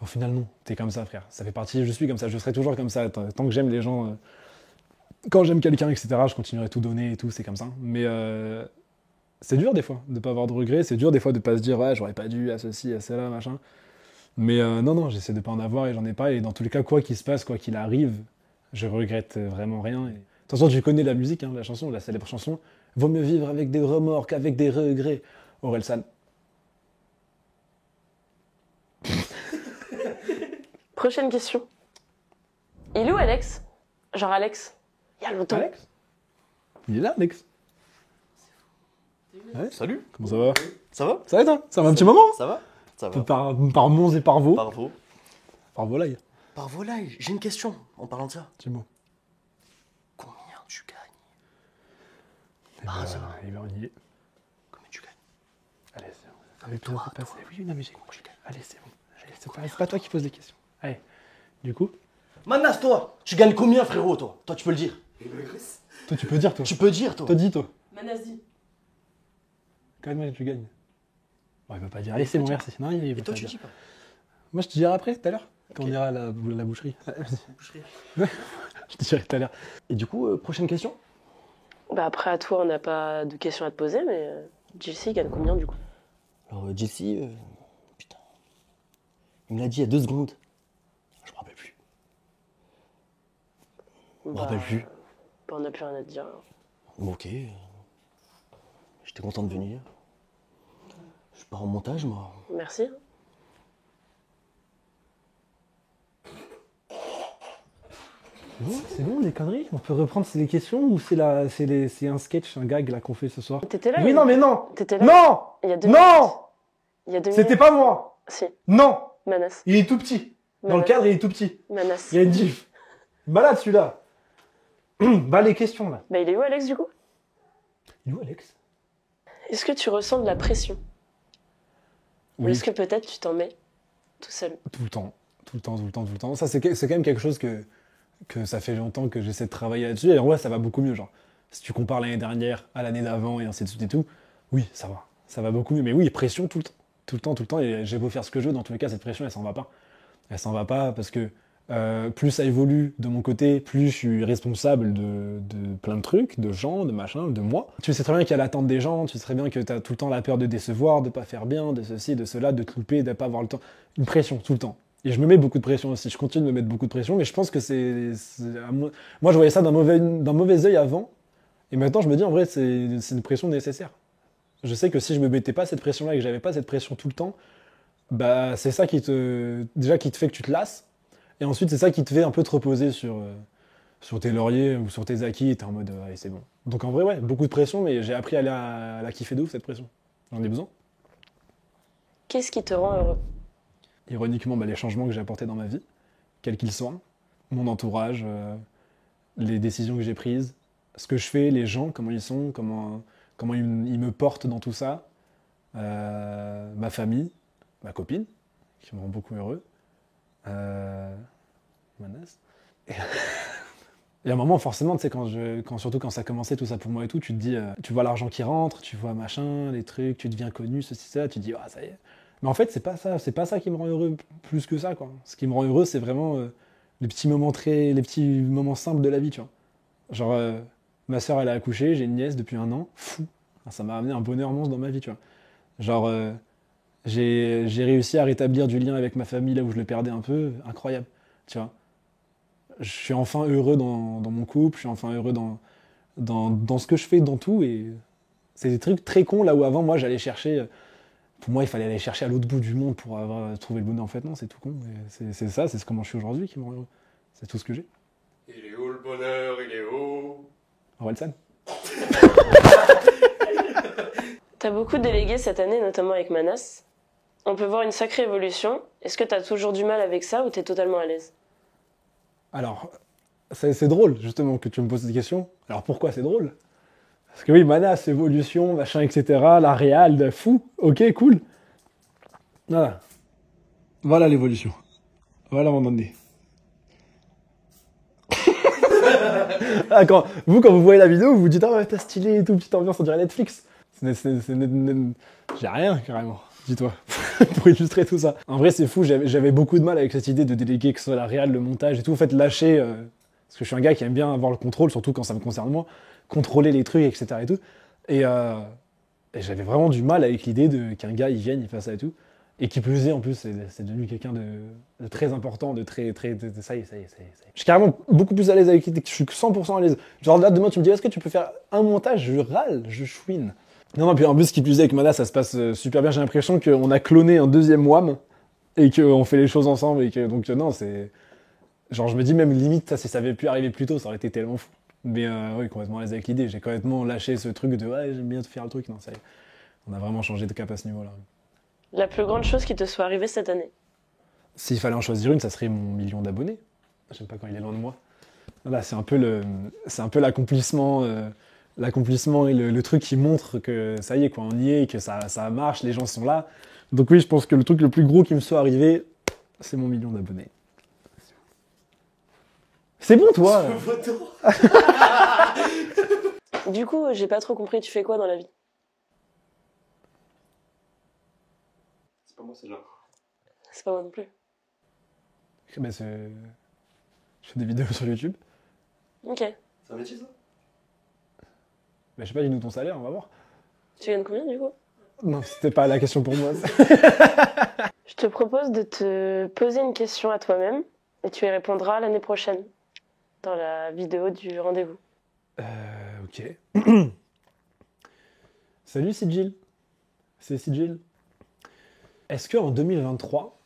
Au final non, t'es comme ça frère, ça fait partie, je suis comme ça, je serai toujours comme ça, tant que j'aime les gens, quand j'aime quelqu'un, etc., je continuerai tout donner et tout, c'est comme ça. Mais c'est dur des fois de pas avoir de regrets, c'est dur des fois de pas se dire ouais j'aurais pas dû à ceci, à cela, machin. Mais non, j'essaie de pas en avoir et j'en ai pas. Et dans tous les cas, quoi qu'il se passe, quoi qu'il arrive, je regrette vraiment rien. Et... De toute façon, tu connais la musique, hein, la chanson, la célèbre chanson. Vaut mieux vivre avec des remords qu'avec des regrets. Orelsan. Prochaine question. Il est où Alex? Genre Alex? Il y a longtemps. Alex? Il est là, Alex. Ouais. Salut. Comment ça va? Ça va? Ça va toi? Ça va un petit moment? Ça va? Ça va. Par Mons et par Vaux. Par veau. Par volaille. Par volaille. J'ai une question en parlant de ça. Dis-moi. Combien tu gagnes? Eh ben, eh ben, on y est. Combien tu gagnes? Allez, c'est bon. Avec toi, c'est passé. Oui, non, mais j'ai compris. Allez, c'est bon. Allez, c'est pas toi qui poses des questions. Allez. Du coup, Manas, toi! Tu gagnes combien, frérot, toi? Toi, tu peux le dire. toi, tu peux dire, toi. Tu peux dire, toi. Toi, dis, toi. Manasdi. Combien tu gagnes? Bon, il va pas dire. Allez, c'est bon, merci. Non, il Et va toi, pas tu dire. dis pas. Moi, je te dirai après, tout à l'heure. Quand Ok. on ira à la boucherie. Boucherie. Je te dirai tout à l'heure. Et du coup, prochaine question? Bah après à toi on n'a pas de questions à te poser mais JC gagne combien du coup? Alors, Jesse, putain. Il me l'a dit il y a 2 secondes. Je me rappelle plus. Je me rappelle plus. Bah, on n'a plus rien à te dire. Bon, ok. J'étais content de venir. Je pars en montage, moi. Merci. C'est bon, les conneries. On peut reprendre ces questions ou c'est un sketch, un gag là qu'on fait ce soir? T'étais là? Oui, non, mais non. T'étais là? Non. Il y a 2 minutes. Non. Il y a 2 C'était minutes. pas moi. Si. Non. Manas. Il est tout petit. Dans le Manas. cadre, il est tout petit. Manas. Il y a une diff. Malade celui-là. Bah les questions là. Bah il est où Alex du coup? Il est où Alex? Est-ce que tu ressens de la pression? Ou Oui, est-ce que peut-être tu t'en mets tout seul? tout le temps. Tout le temps, tout le temps, tout le temps. Ça c'est quand même quelque chose que ça fait longtemps que j'essaie de travailler là-dessus. Et en vrai, ça va beaucoup mieux. Genre, si tu compares l'année dernière à l'année d'avant et ainsi de suite et tout, oui, ça va. Ça va beaucoup mieux. Mais oui, pression tout le temps. Tout le temps, tout le temps. Et j'ai beau faire ce que je veux, dans tous les cas, cette pression, elle s'en va pas. Elle s'en va pas parce que plus ça évolue de mon côté, plus je suis responsable de plein de trucs, de gens, de machins, de moi. Tu sais très bien qu'il y a l'attente des gens, tu sais très bien que tu as tout le temps la peur de décevoir, de pas faire bien, de ceci, de cela, de te louper, de pas avoir le temps. Une pression tout le temps. Et je me mets beaucoup de pression aussi, je continue de me mettre beaucoup de pression, mais je pense que moi je voyais ça d'un mauvais œil avant, et maintenant je me dis en vrai c'est une pression nécessaire. Je sais que si je me mettais pas cette pression-là et que j'avais pas cette pression tout le temps, bah c'est ça qui te fait que tu te lasses, et ensuite c'est ça qui te fait un peu te reposer sur tes lauriers ou sur tes acquis, et t'es en mode allez c'est bon. Donc en vrai ouais, beaucoup de pression, mais j'ai appris à la kiffer de ouf cette pression. J'en ai besoin. Qu'est-ce qui te rend heureux? Ironiquement, bah, les changements que j'ai apportés dans ma vie, quels qu'ils soient, mon entourage, les décisions que j'ai prises, ce que je fais, les gens, comment ils sont, comment ils me portent dans tout ça, ma famille, ma copine, qui me rend beaucoup heureux, Manas. Et Et à un moment, forcément, tu sais, surtout quand ça commençait, tout ça pour moi et tout, tu te dis, tu vois l'argent qui rentre, tu vois machin, les trucs, tu deviens connu, ceci, ça, tu te dis, ah, ça y est. Mais en fait, c'est pas ça qui me rend heureux plus que ça, quoi. Ce qui me rend heureux, c'est vraiment les petits moments simples de la vie, tu vois. Genre, ma soeur, elle a accouché, j'ai une nièce depuis 1 an, fou. Ça m'a amené un bonheur monstre dans ma vie, tu vois. Genre, j'ai réussi à rétablir du lien avec ma famille là où je le perdais un peu, incroyable, tu vois. Je suis enfin heureux dans mon couple, je suis enfin heureux dans ce que je fais, dans tout, et c'est des trucs très cons là où avant, moi, j'allais chercher, pour moi, il fallait aller chercher à l'autre bout du monde pour avoir trouvé le bonheur. En fait, non, c'est tout con, c'est ça, c'est comment je suis aujourd'hui qui me rend heureux. C'est tout ce que j'ai. Il est où le bonheur, il est où? Orelsan. T'as beaucoup délégué cette année, notamment avec Manas. On peut voir une sacrée évolution. Est-ce que t'as toujours du mal avec ça ou t'es totalement à l'aise? Alors, c'est drôle, justement, que tu me poses cette question. Alors, pourquoi c'est drôle? Parce que oui, Manas, évolution, machin, etc., la réal, fou, ok, cool. Voilà. Voilà l'évolution. Voilà mon donné. Ah, quand vous voyez la vidéo, vous vous dites, ah ouais, t'as stylé et tout, petite ambiance, on dirait Netflix. J'ai rien, carrément, dis-toi, pour illustrer tout ça. En vrai, c'est fou, j'avais beaucoup de mal avec cette idée de déléguer, que ce soit la réal, le montage et tout. En fait, lâcher, parce que je suis un gars qui aime bien avoir le contrôle, surtout quand ça me concerne moi, contrôler les trucs, etc. et tout. Et j'avais vraiment du mal avec l'idée qu'un gars, il vienne, il fasse ça et tout. Et qui plus est, en plus, c'est devenu quelqu'un de très important, ça y est, ça y est. Je suis carrément beaucoup plus à l'aise avec l'idée, je suis 100% à l'aise. Genre là, demain, tu me dis, est-ce que tu peux faire un montage? Je râle, je chouine. Non, puis en plus, ce qui plus est avec Mana, ça se passe super bien. J'ai l'impression qu'on a cloné un deuxième WAM et qu'on fait les choses ensemble. Et que, donc, non, c'est. Genre, je me dis même limite, ça, si ça avait pu arriver plus tôt, ça aurait été tellement fou. Mais oui, complètement à l'aise avec l'idée. J'ai complètement lâché ce truc de ouais, j'aime bien te faire le truc. Non, ça y est. On a vraiment changé de cap à ce niveau-là. La plus grande chose qui te soit arrivée cette année? S'il fallait en choisir une, ça serait mon 1 000 000 d'abonnés. J'aime pas quand il est loin de moi. Voilà, c'est un peu l'accomplissement, l'accomplissement et le truc qui montre que ça y est, quoi, on y est, que ça marche, les gens sont là. Donc oui, je pense que le truc le plus gros qui me soit arrivé, c'est mon 1 000 000 d'abonnés. C'est bon, toi? Du coup, j'ai pas trop compris, tu fais quoi dans la vie? C'est pas moi, c'est là. C'est pas moi non plus. Ben, je fais des vidéos sur YouTube. Ok. C'est un métier, ça? Ben, je sais pas, dis-nous ton salaire, on va voir. Tu gagnes combien du coup? Non, c'était pas la question pour moi. Je te propose de te poser une question à toi-même et tu y répondras l'année prochaine dans la vidéo du rendez-vous. Ok. Salut Sigil. C'est Sigil. Est-ce qu'en 2023,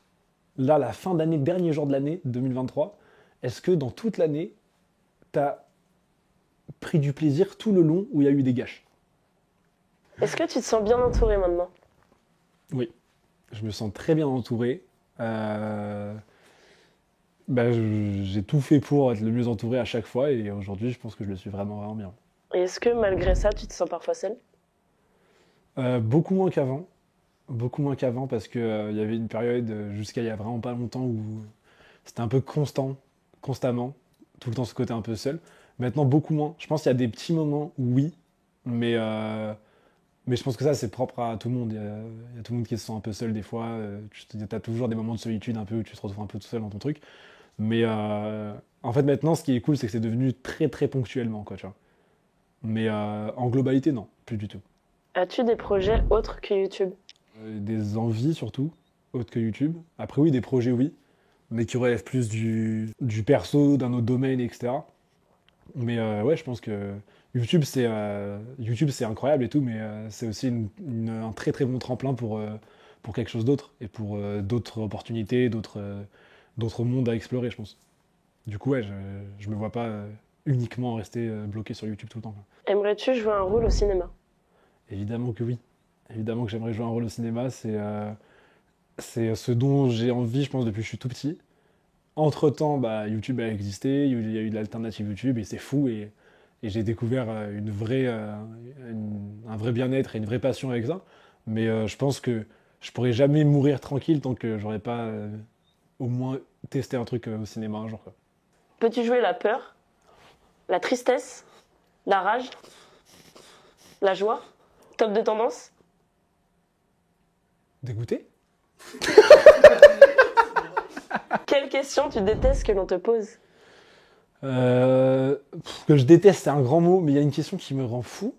là, la fin d'année, dernier jour de l'année 2023, est-ce que dans toute l'année, t'as pris du plaisir tout le long où il y a eu des gâches? Est-ce que tu te sens bien entouré maintenant? Oui. Je me sens très bien entouré. J'ai tout fait pour être le mieux entouré à chaque fois et aujourd'hui, je pense que je le suis vraiment, vraiment bien. Et est-ce que malgré ça, tu te sens parfois seul? Beaucoup moins qu'avant. Beaucoup moins qu'avant parce que il y avait une période jusqu'à il y a vraiment pas longtemps où c'était un peu constamment, tout le temps ce côté un peu seul. Maintenant, beaucoup moins. Je pense qu'il y a des petits moments où oui, mais je pense que ça, c'est propre à tout le monde. Il y a tout le monde qui se sent un peu seul des fois. Tu as toujours des moments de solitude un peu où tu te retrouves un peu tout seul dans ton truc. Mais en fait, maintenant, ce qui est cool, c'est que c'est devenu très très ponctuellement, quoi, tu vois. Mais en globalité, non, plus du tout. As-tu des projets autres que YouTube? Des envies surtout, autres que YouTube. Après, oui, des projets, oui, mais qui relèvent plus du perso, d'un autre domaine, etc. Mais ouais, je pense que YouTube, c'est incroyable et tout, mais c'est aussi un très très bon tremplin pour quelque chose d'autre et pour d'autres opportunités, d'autres mondes à explorer, je pense. Du coup, ouais, je me vois pas uniquement rester bloqué sur YouTube tout le temps, quoi. Aimerais-tu jouer un rôle au cinéma? Évidemment que oui. Évidemment que j'aimerais jouer un rôle au cinéma. C'est ce dont j'ai envie, je pense, depuis que je suis tout petit. Entre-temps, bah, YouTube a existé, il y a eu de l'alternative YouTube et c'est fou. Et j'ai découvert un vrai bien-être et une vraie passion avec ça. Mais je pense que je pourrais jamais mourir tranquille tant que j'aurais pas au moins testé un truc au cinéma un jour, quoi. Peux-tu jouer la peur? La tristesse, la rage, la joie, top de tendance. Dégoûté? Quelle question tu détestes que l'on te pose? Que je déteste, c'est un grand mot, mais il y a une question qui me rend fou,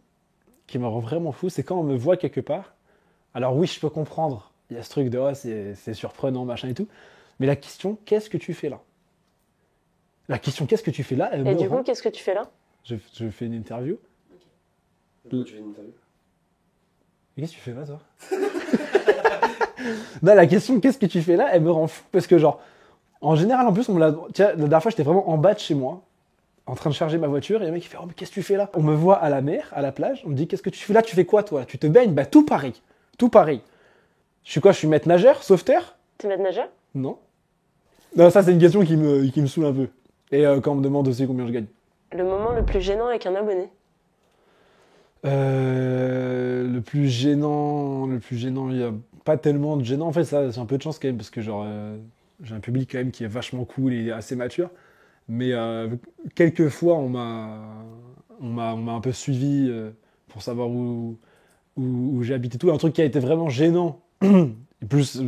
qui me rend vraiment fou, c'est quand on me voit quelque part. Alors oui, je peux comprendre, il y a ce truc de oh, c'est surprenant, machin et tout, mais la question, qu'est-ce que tu fais là? La question, qu'est-ce que tu fais là? Elle Et me du rend- coup, qu'est-ce que tu fais là? Je fais une interview. Tu fais une interview? Mais qu'est-ce que tu fais là, toi? Non, la question, qu'est-ce que tu fais là? Elle me rend fou, parce que genre, en général, en plus, on me l'a... Tiens, la dernière fois, j'étais vraiment en bas de chez moi, en train de charger ma voiture, et il y a un mec qui fait oh, mais qu'est-ce que tu fais là? On me voit à la mer, à la plage, on me dit qu'est-ce que tu fais là? Tu fais quoi toi? Tu te baignes? Bah tout pareil. Tout pareil. Je suis quoi? Je suis maître nageur? Sauveteur? Tu es maître nageur? Non. Non, ça c'est une question qui me saoule un peu. Et quand on me demande aussi combien je gagne. Le moment le plus gênant avec un abonné? Le plus gênant, il n'y a pas tellement de gênant. En fait, ça, c'est un peu de chance quand même, parce que genre, j'ai un public quand même qui est vachement cool et assez mature. Mais quelques fois, on m'a un peu suivi pour savoir où j'habite et tout. Un truc qui a été vraiment gênant, plus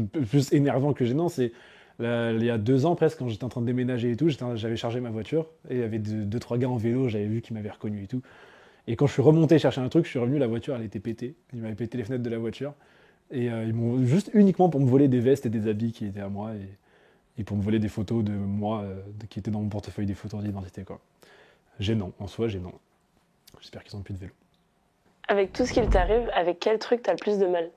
énervant que gênant, c'est il y a 2 ans presque, quand j'étais en train de déménager et tout, j'avais chargé ma voiture et il y avait deux, trois gars en vélo, j'avais vu qu'ils m'avaient reconnu et tout. Et quand je suis remonté chercher un truc, je suis revenu, la voiture elle était pétée. Ils m'avaient pété les fenêtres de la voiture. Et ils m'ont juste uniquement pour me voler des vestes et des habits qui étaient à moi et pour me voler des photos de moi qui étaient dans mon portefeuille, des photos d'identité quoi. Gênant, en soi gênant. J'espère qu'ils ont plus de vélo. Avec tout ce qu'il t'arrive, avec quel truc t'as le plus de mal?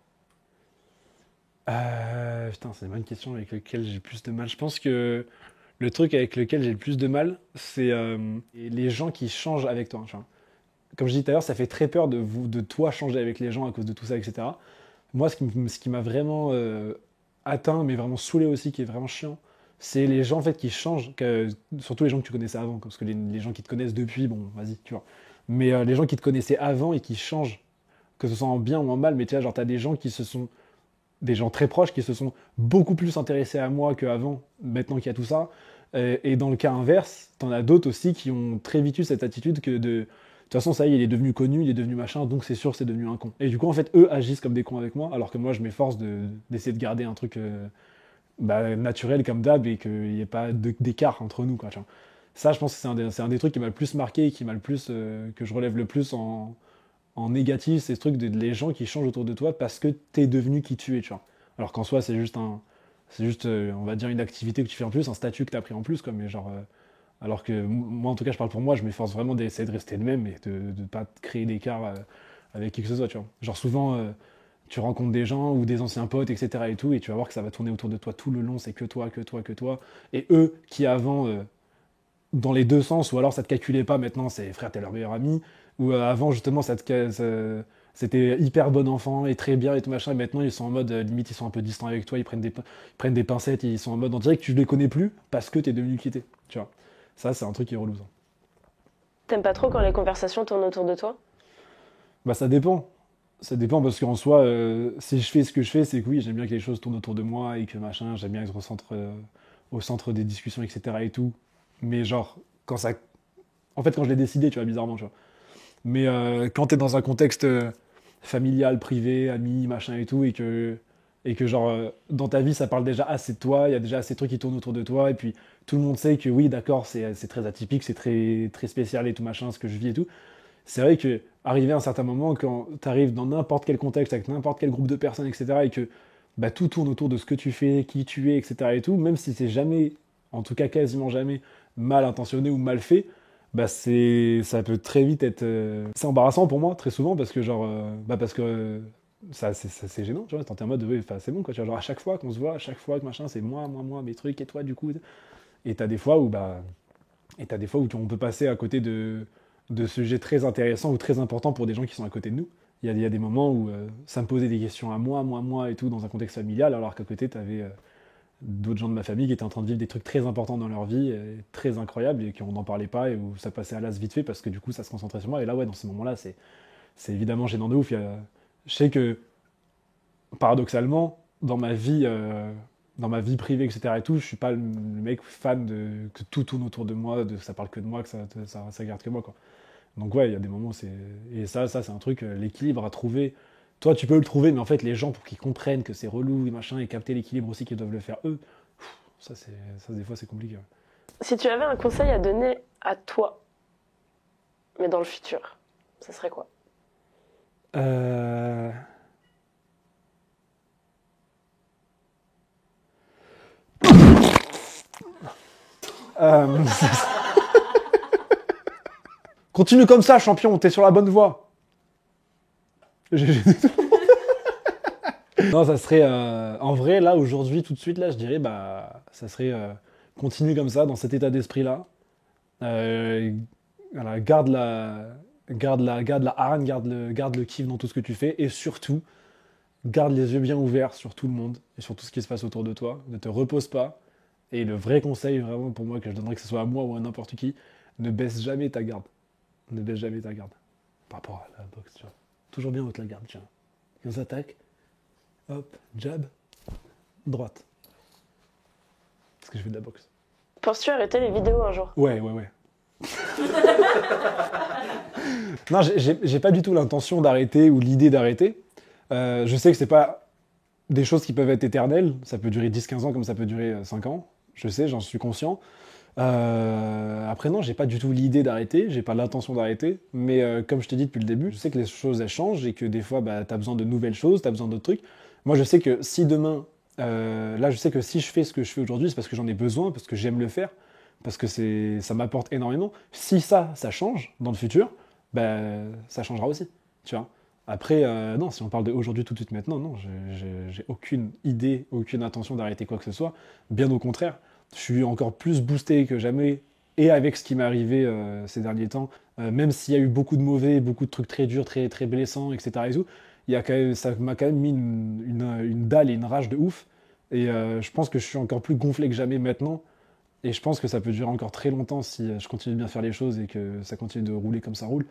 Putain, c'est une bonne question avec laquelle j'ai le plus de mal. Je pense que le truc avec lequel j'ai le plus de mal, c'est les gens qui changent avec toi. Tu vois. Comme je disais tout à l'heure, ça fait très peur de toi changer avec les gens à cause de tout ça, etc. Moi, ce qui m'a vraiment atteint, mais vraiment saoulé aussi, qui est vraiment chiant, c'est les gens en fait qui changent, surtout les gens que tu connaissais avant, parce que les gens qui te connaissent depuis, bon, vas-y, tu vois. Mais les gens qui te connaissaient avant et qui changent, que ce soit en bien ou en mal, mais tu vois, genre, t'as des gens qui se sont des gens très proches qui se sont beaucoup plus intéressés à moi qu'avant, maintenant qu'il y a tout ça. Et dans le cas inverse, t'en as d'autres aussi qui ont très vite eu cette attitude que de toute façon, ça y est, il est devenu connu, il est devenu machin, donc c'est sûr, c'est devenu un con. Et du coup, en fait, eux agissent comme des cons avec moi, alors que moi, je m'efforce d'essayer de garder un truc naturel comme d'hab et qu'il n'y ait pas d'écart entre nous, quoi. Tu vois. Ça, je pense que c'est un des trucs qui m'a le plus marqué et qui m'a le plus, que je relève le plus en négatif, c'est ce truc de les gens qui changent autour de toi parce que t'es devenu qui tu es, tu vois. Alors qu'en soi, c'est juste, on va dire, une activité que tu fais en plus, un statut que t'as pris en plus, quoi. Mais genre, alors que moi, en tout cas, je parle pour moi, je m'efforce vraiment d'essayer de rester le même et de ne pas créer d'écart avec qui que ce soit, tu vois. Genre souvent, tu rencontres des gens ou des anciens potes, etc. et tout, et tu vas voir que ça va tourner autour de toi tout le long, c'est que toi, que toi, que toi. Et eux qui avant dans les deux sens, ou alors ça te calculait pas, maintenant c'est frère, t'es leur meilleur ami, ou avant justement c'était hyper bon enfant et très bien et tout machin, et maintenant ils sont en mode limite ils sont un peu distants avec toi, ils prennent des pincettes, et ils sont en mode on dirait que tu les connais plus parce que t'es devenu quitté, tu vois. Ça c'est un truc qui est relou ça. T'aimes pas trop quand les conversations tournent autour de toi? Bah ça dépend. Ça dépend parce qu'en soi, si je fais ce que je fais, c'est que oui, j'aime bien que les choses tournent autour de moi et que machin, j'aime bien être au centre des discussions, etc. et tout. Mais genre, quand ça. En fait, quand je l'ai décidé, tu vois, bizarrement, tu vois. Mais quand t'es dans un contexte familial, privé, ami, machin et tout, et que genre, dans ta vie, ça parle déjà assez de toi, il y a déjà assez de trucs qui tournent autour de toi, et puis tout le monde sait que oui, d'accord, c'est très atypique, c'est très, très spécial et tout machin, ce que je vis et tout. C'est vrai que arrivé à un certain moment, quand t'arrives dans n'importe quel contexte, avec n'importe quel groupe de personnes, etc., et que bah, tout tourne autour de ce que tu fais, qui tu es, etc., et tout, même si c'est jamais, en tout cas quasiment jamais, mal intentionné ou mal fait, bah ça peut très vite être c'est embarrassant pour moi très souvent parce que genre parce que c'est gênant, tu vois, t'es en mode ouais, c'est bon quoi, tu vois, genre à chaque fois qu'on se voit, à chaque fois que machin, c'est moi mes trucs et toi du coup, et t'as des fois où on peut passer à côté de sujets très intéressants ou très importants pour des gens qui sont à côté de nous. Il y a des moments où ça me posait des questions à moi et tout dans un contexte familial, alors qu'à côté t'avais d'autres gens de ma famille qui étaient en train de vivre des trucs très importants dans leur vie, très incroyables, et qu'on n'en parlait pas, et où ça passait à l'as vite fait, parce que du coup, ça se concentrait sur moi. Et là, ouais, dans ces moments-là, c'est évidemment gênant de ouf. Je sais que, paradoxalement, dans ma vie dans ma vie privée, etc. et tout, je suis pas le mec fan de que tout tourne autour de moi, que ça parle que de moi, que ça garde que moi, quoi. Donc ouais, il y a des moments où c'est... Et ça c'est un truc, l'équilibre à trouver. Toi, tu peux le trouver, mais en fait, les gens, pour qu'ils comprennent que c'est relou et machin, et capter l'équilibre aussi qu'ils doivent le faire eux, ça, des fois, c'est compliqué. Ouais. Si tu avais un conseil à donner à toi, mais dans le futur, ça serait quoi? Continue comme ça, champion, t'es sur la bonne voie. Non, ça serait... en vrai, là, aujourd'hui, tout de suite, là, je dirais, bah, ça serait... continue comme ça, dans cet état d'esprit-là. Voilà, garde la hargne, garde le kiff dans tout ce que tu fais. Et surtout, garde les yeux bien ouverts sur tout le monde et sur tout ce qui se passe autour de toi. Ne te repose pas. Et le vrai conseil, vraiment, pour moi, que je donnerais, que ce soit à moi ou à n'importe qui, ne baisse jamais ta garde. Ne baisse jamais ta garde. Par rapport à la boxe, tu vois. Toujours bien haute la garde, tiens. Et on s'attaque. Hop, jab, droite. Parce que je fais de la boxe. Penses-tu arrêter les vidéos un jour? Ouais. Non, j'ai pas du tout l'intention d'arrêter ou l'idée d'arrêter. Je sais que c'est pas des choses qui peuvent être éternelles. Ça peut durer 10-15 ans comme ça peut durer 5 ans. Je sais, j'en suis conscient. Après, non, j'ai pas du tout l'idée d'arrêter. J'ai pas l'intention d'arrêter. Mais comme je t'ai dit depuis le début, je sais que les choses, elles changent et que des fois, bah, t'as besoin de nouvelles choses, t'as besoin d'autres trucs. Moi, je sais que si demain... là, je sais que si je fais ce que je fais aujourd'hui, c'est parce que j'en ai besoin, parce que j'aime le faire, parce que ça m'apporte énormément. Si ça change dans le futur, ben, ça changera aussi, tu vois. Après, non, si on parle d'aujourd'hui, tout de suite, maintenant, non, j'ai aucune idée, aucune intention d'arrêter quoi que ce soit. Bien au contraire, je suis encore plus boosté que jamais, et avec ce qui m'est arrivé ces derniers temps, même s'il y a eu beaucoup de mauvais, beaucoup de trucs très durs, très, très blessants, etc. et tout, ça m'a quand même mis une dalle et une rage de ouf. Et je pense que je suis encore plus gonflé que jamais maintenant. Et je pense que ça peut durer encore très longtemps si je continue de bien faire les choses et que ça continue de rouler comme ça roule.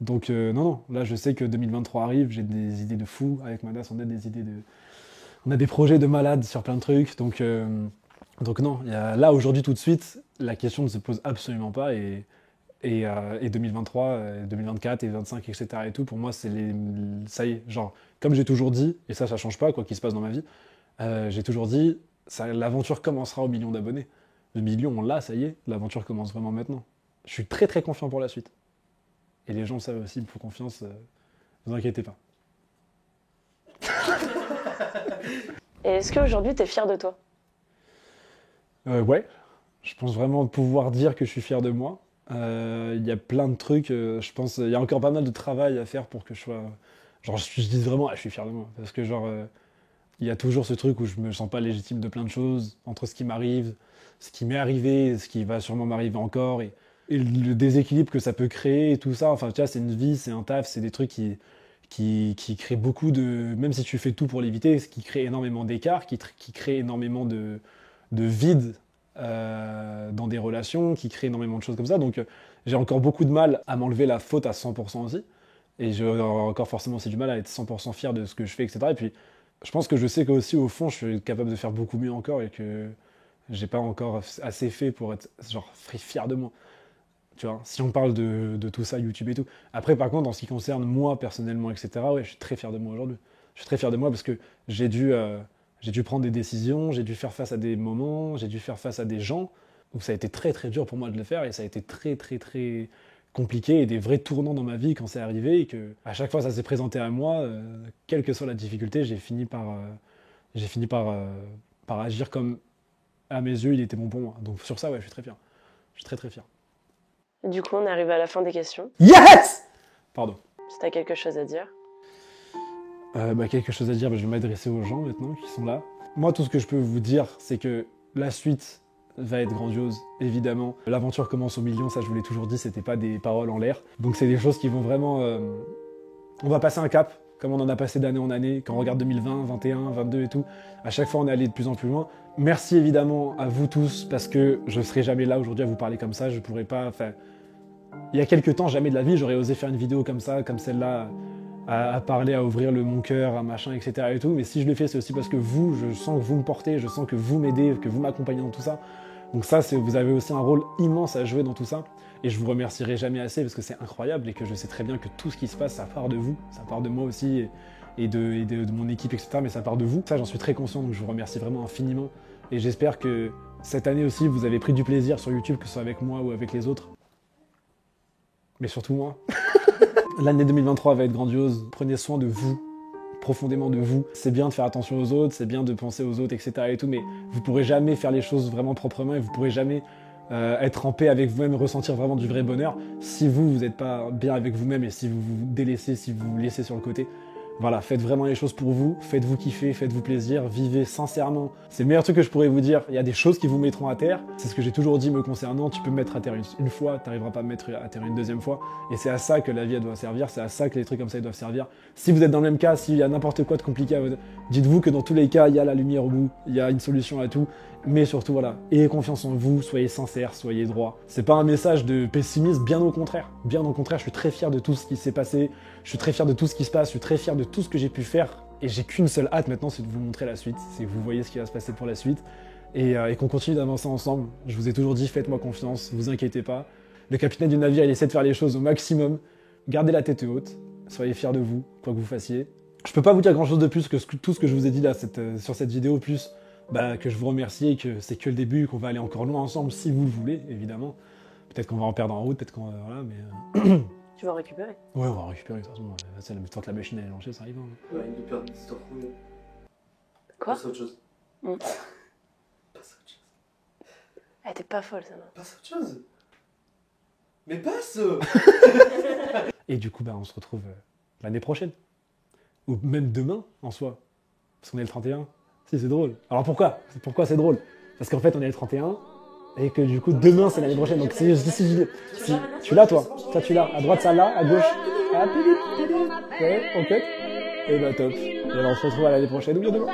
Donc non, là je sais que 2023 arrive, j'ai des idées de fou. Avec Manas, on a des projets de malades sur plein de trucs. Donc non, là aujourd'hui tout de suite, la question ne se pose absolument pas. Et 2023, 2024 et 2025, etc. et tout, pour moi, ça y est, genre, comme j'ai toujours dit, et ça change pas, quoi qu'il se passe dans ma vie, j'ai toujours dit, l'aventure commencera au million d'abonnés. Le million, on l'a, ça y est, l'aventure commence vraiment maintenant. Je suis très très confiant pour la suite. Et les gens savent aussi, il me faut confiance, ne vous inquiétez pas. Et est-ce qu'aujourd'hui, t'es fier de toi? Ouais, je pense vraiment pouvoir dire que je suis fier de moi. Il y a plein de trucs, je pense, il y a encore pas mal de travail à faire pour que je sois... Genre, je dis vraiment, je suis fier de moi. Parce que genre, il y a toujours ce truc où je me sens pas légitime de plein de choses, entre ce qui m'arrive, ce qui m'est arrivé, ce qui va sûrement m'arriver encore, et le déséquilibre que ça peut créer, et tout ça. Enfin, tu vois, c'est une vie, c'est un taf, c'est des trucs qui créent beaucoup de... Même si tu fais tout pour l'éviter, ce qui crée énormément d'écart, qui crée énormément de vide dans des relations, qui crée énormément de choses comme ça. Donc j'ai encore beaucoup de mal à m'enlever la faute à 100% aussi. Et j'ai encore forcément aussi du mal à être 100% fier de ce que je fais, etc. Et puis je pense que je sais qu'aussi au fond, je suis capable de faire beaucoup mieux encore et que j'ai pas encore assez fait pour être genre fier de moi. Tu vois, si on parle de tout ça, YouTube et tout. Après, par contre, en ce qui concerne moi personnellement, etc., ouais, je suis très fier de moi aujourd'hui. Je suis très fier de moi parce que j'ai dû prendre des décisions, j'ai dû faire face à des moments, j'ai dû faire face à des gens où ça a été très très dur pour moi de le faire et ça a été très très très compliqué et des vrais tournants dans ma vie quand c'est arrivé et que à chaque fois ça s'est présenté à moi, quelle que soit la difficulté, j'ai fini par agir comme à mes yeux il était bon pour moi. Donc sur ça, ouais, je suis très fier. Je suis très très fier. Du coup, on arrive à la fin des questions. Yes! Pardon. Si t'as quelque chose à dire. Quelque chose à dire, je vais m'adresser aux gens maintenant qui sont là. Moi, tout ce que je peux vous dire, c'est que la suite va être grandiose, évidemment. L'aventure commence au million, ça je vous l'ai toujours dit, c'était pas des paroles en l'air. Donc c'est des choses qui vont vraiment... On va passer un cap, comme on en a passé d'année en année. Quand on regarde 2020, 21, 22 et tout, à chaque fois on est allé de plus en plus loin. Merci évidemment à vous tous, parce que je serai jamais là aujourd'hui à vous parler comme ça, je pourrais pas... Enfin, il y a quelques temps, jamais de la vie, j'aurais osé faire une vidéo comme ça, comme celle-là, à parler, à ouvrir mon cœur, à machin, etc. et tout. Mais si je le fais, c'est aussi parce que vous, je sens que vous me portez, je sens que vous m'aidez, que vous m'accompagnez dans tout ça. Donc ça, vous avez aussi un rôle immense à jouer dans tout ça. Et je vous remercierai jamais assez parce que c'est incroyable et que je sais très bien que tout ce qui se passe, ça part de vous, ça part de moi aussi et de mon équipe, etc. Mais ça part de vous. Ça, j'en suis très conscient, donc je vous remercie vraiment infiniment. Et j'espère que cette année aussi, vous avez pris du plaisir sur YouTube, que ce soit avec moi ou avec les autres. Mais surtout moi. L'année 2023 va être grandiose. Prenez soin de vous, profondément de vous. C'est bien de faire attention aux autres, c'est bien de penser aux autres, etc. et tout, mais vous pourrez jamais faire les choses vraiment proprement et vous pourrez jamais être en paix avec vous-même, ressentir vraiment du vrai bonheur si vous n'êtes pas bien avec vous-même et si vous vous délaissez, si vous vous laissez sur le côté. Voilà, faites vraiment les choses pour vous, faites-vous kiffer, faites-vous plaisir, vivez sincèrement. C'est le meilleur truc que je pourrais vous dire. Il y a des choses qui vous mettront à terre. C'est ce que j'ai toujours dit me concernant. Tu peux me mettre à terre une fois, tu n'arriveras pas à me mettre à terre une deuxième fois. Et c'est à ça que la vie elle doit servir, c'est à ça que les trucs comme ça ils doivent servir. Si vous êtes dans le même cas, s'il y a n'importe quoi de compliqué, dites-vous que dans tous les cas, il y a la lumière au bout, il y a une solution à tout. Mais surtout, voilà, ayez confiance en vous, soyez sincères, soyez droits. C'est pas un message de pessimisme, bien au contraire. Bien au contraire, je suis très fier de tout ce qui s'est passé, je suis très fier de tout ce qui se passe, je suis très fier de tout ce que j'ai pu faire. Et j'ai qu'une seule hâte maintenant, c'est de vous montrer la suite, c'est que vous voyez ce qui va se passer pour la suite. Et qu'on continue d'avancer ensemble. Je vous ai toujours dit, faites-moi confiance, vous inquiétez pas. Le capitaine du navire, il essaie de faire les choses au maximum. Gardez la tête haute, soyez fiers de vous, quoi que vous fassiez. Je peux pas vous dire grand-chose de plus que tout ce que je vous ai dit là sur cette vidéo, plus que je vous remercie et que c'est que le début, qu'on va aller encore loin ensemble si vous le voulez, évidemment. Peut-être qu'on va en perdre en route, peut-être qu'on va... Voilà, mais... Tu vas en récupérer. Ouais, on va en récupérer de toute façon. C'est la fois que la machine elle est lancée, ça arrive. Hein. Ouais, une perte d'histoire. Quoi? Passe à autre chose. Mm. Passe à autre chose. Elle était pas folle, ça, non? Passe à autre chose. Mais passe. Et du coup, on se retrouve l'année prochaine. Ou même demain, en soi. Parce qu'on est le 31. Si, c'est drôle. Alors pourquoi c'est drôle? Parce qu'en fait, on est le 31, et que du coup, demain, c'est l'année prochaine. Donc si tu l'as, toi. Toi, tu l'as. À droite, ça là. À gauche. Ah, ouais, ok. Et bah top. Et alors, on se retrouve à l'année prochaine. Ou bien demain.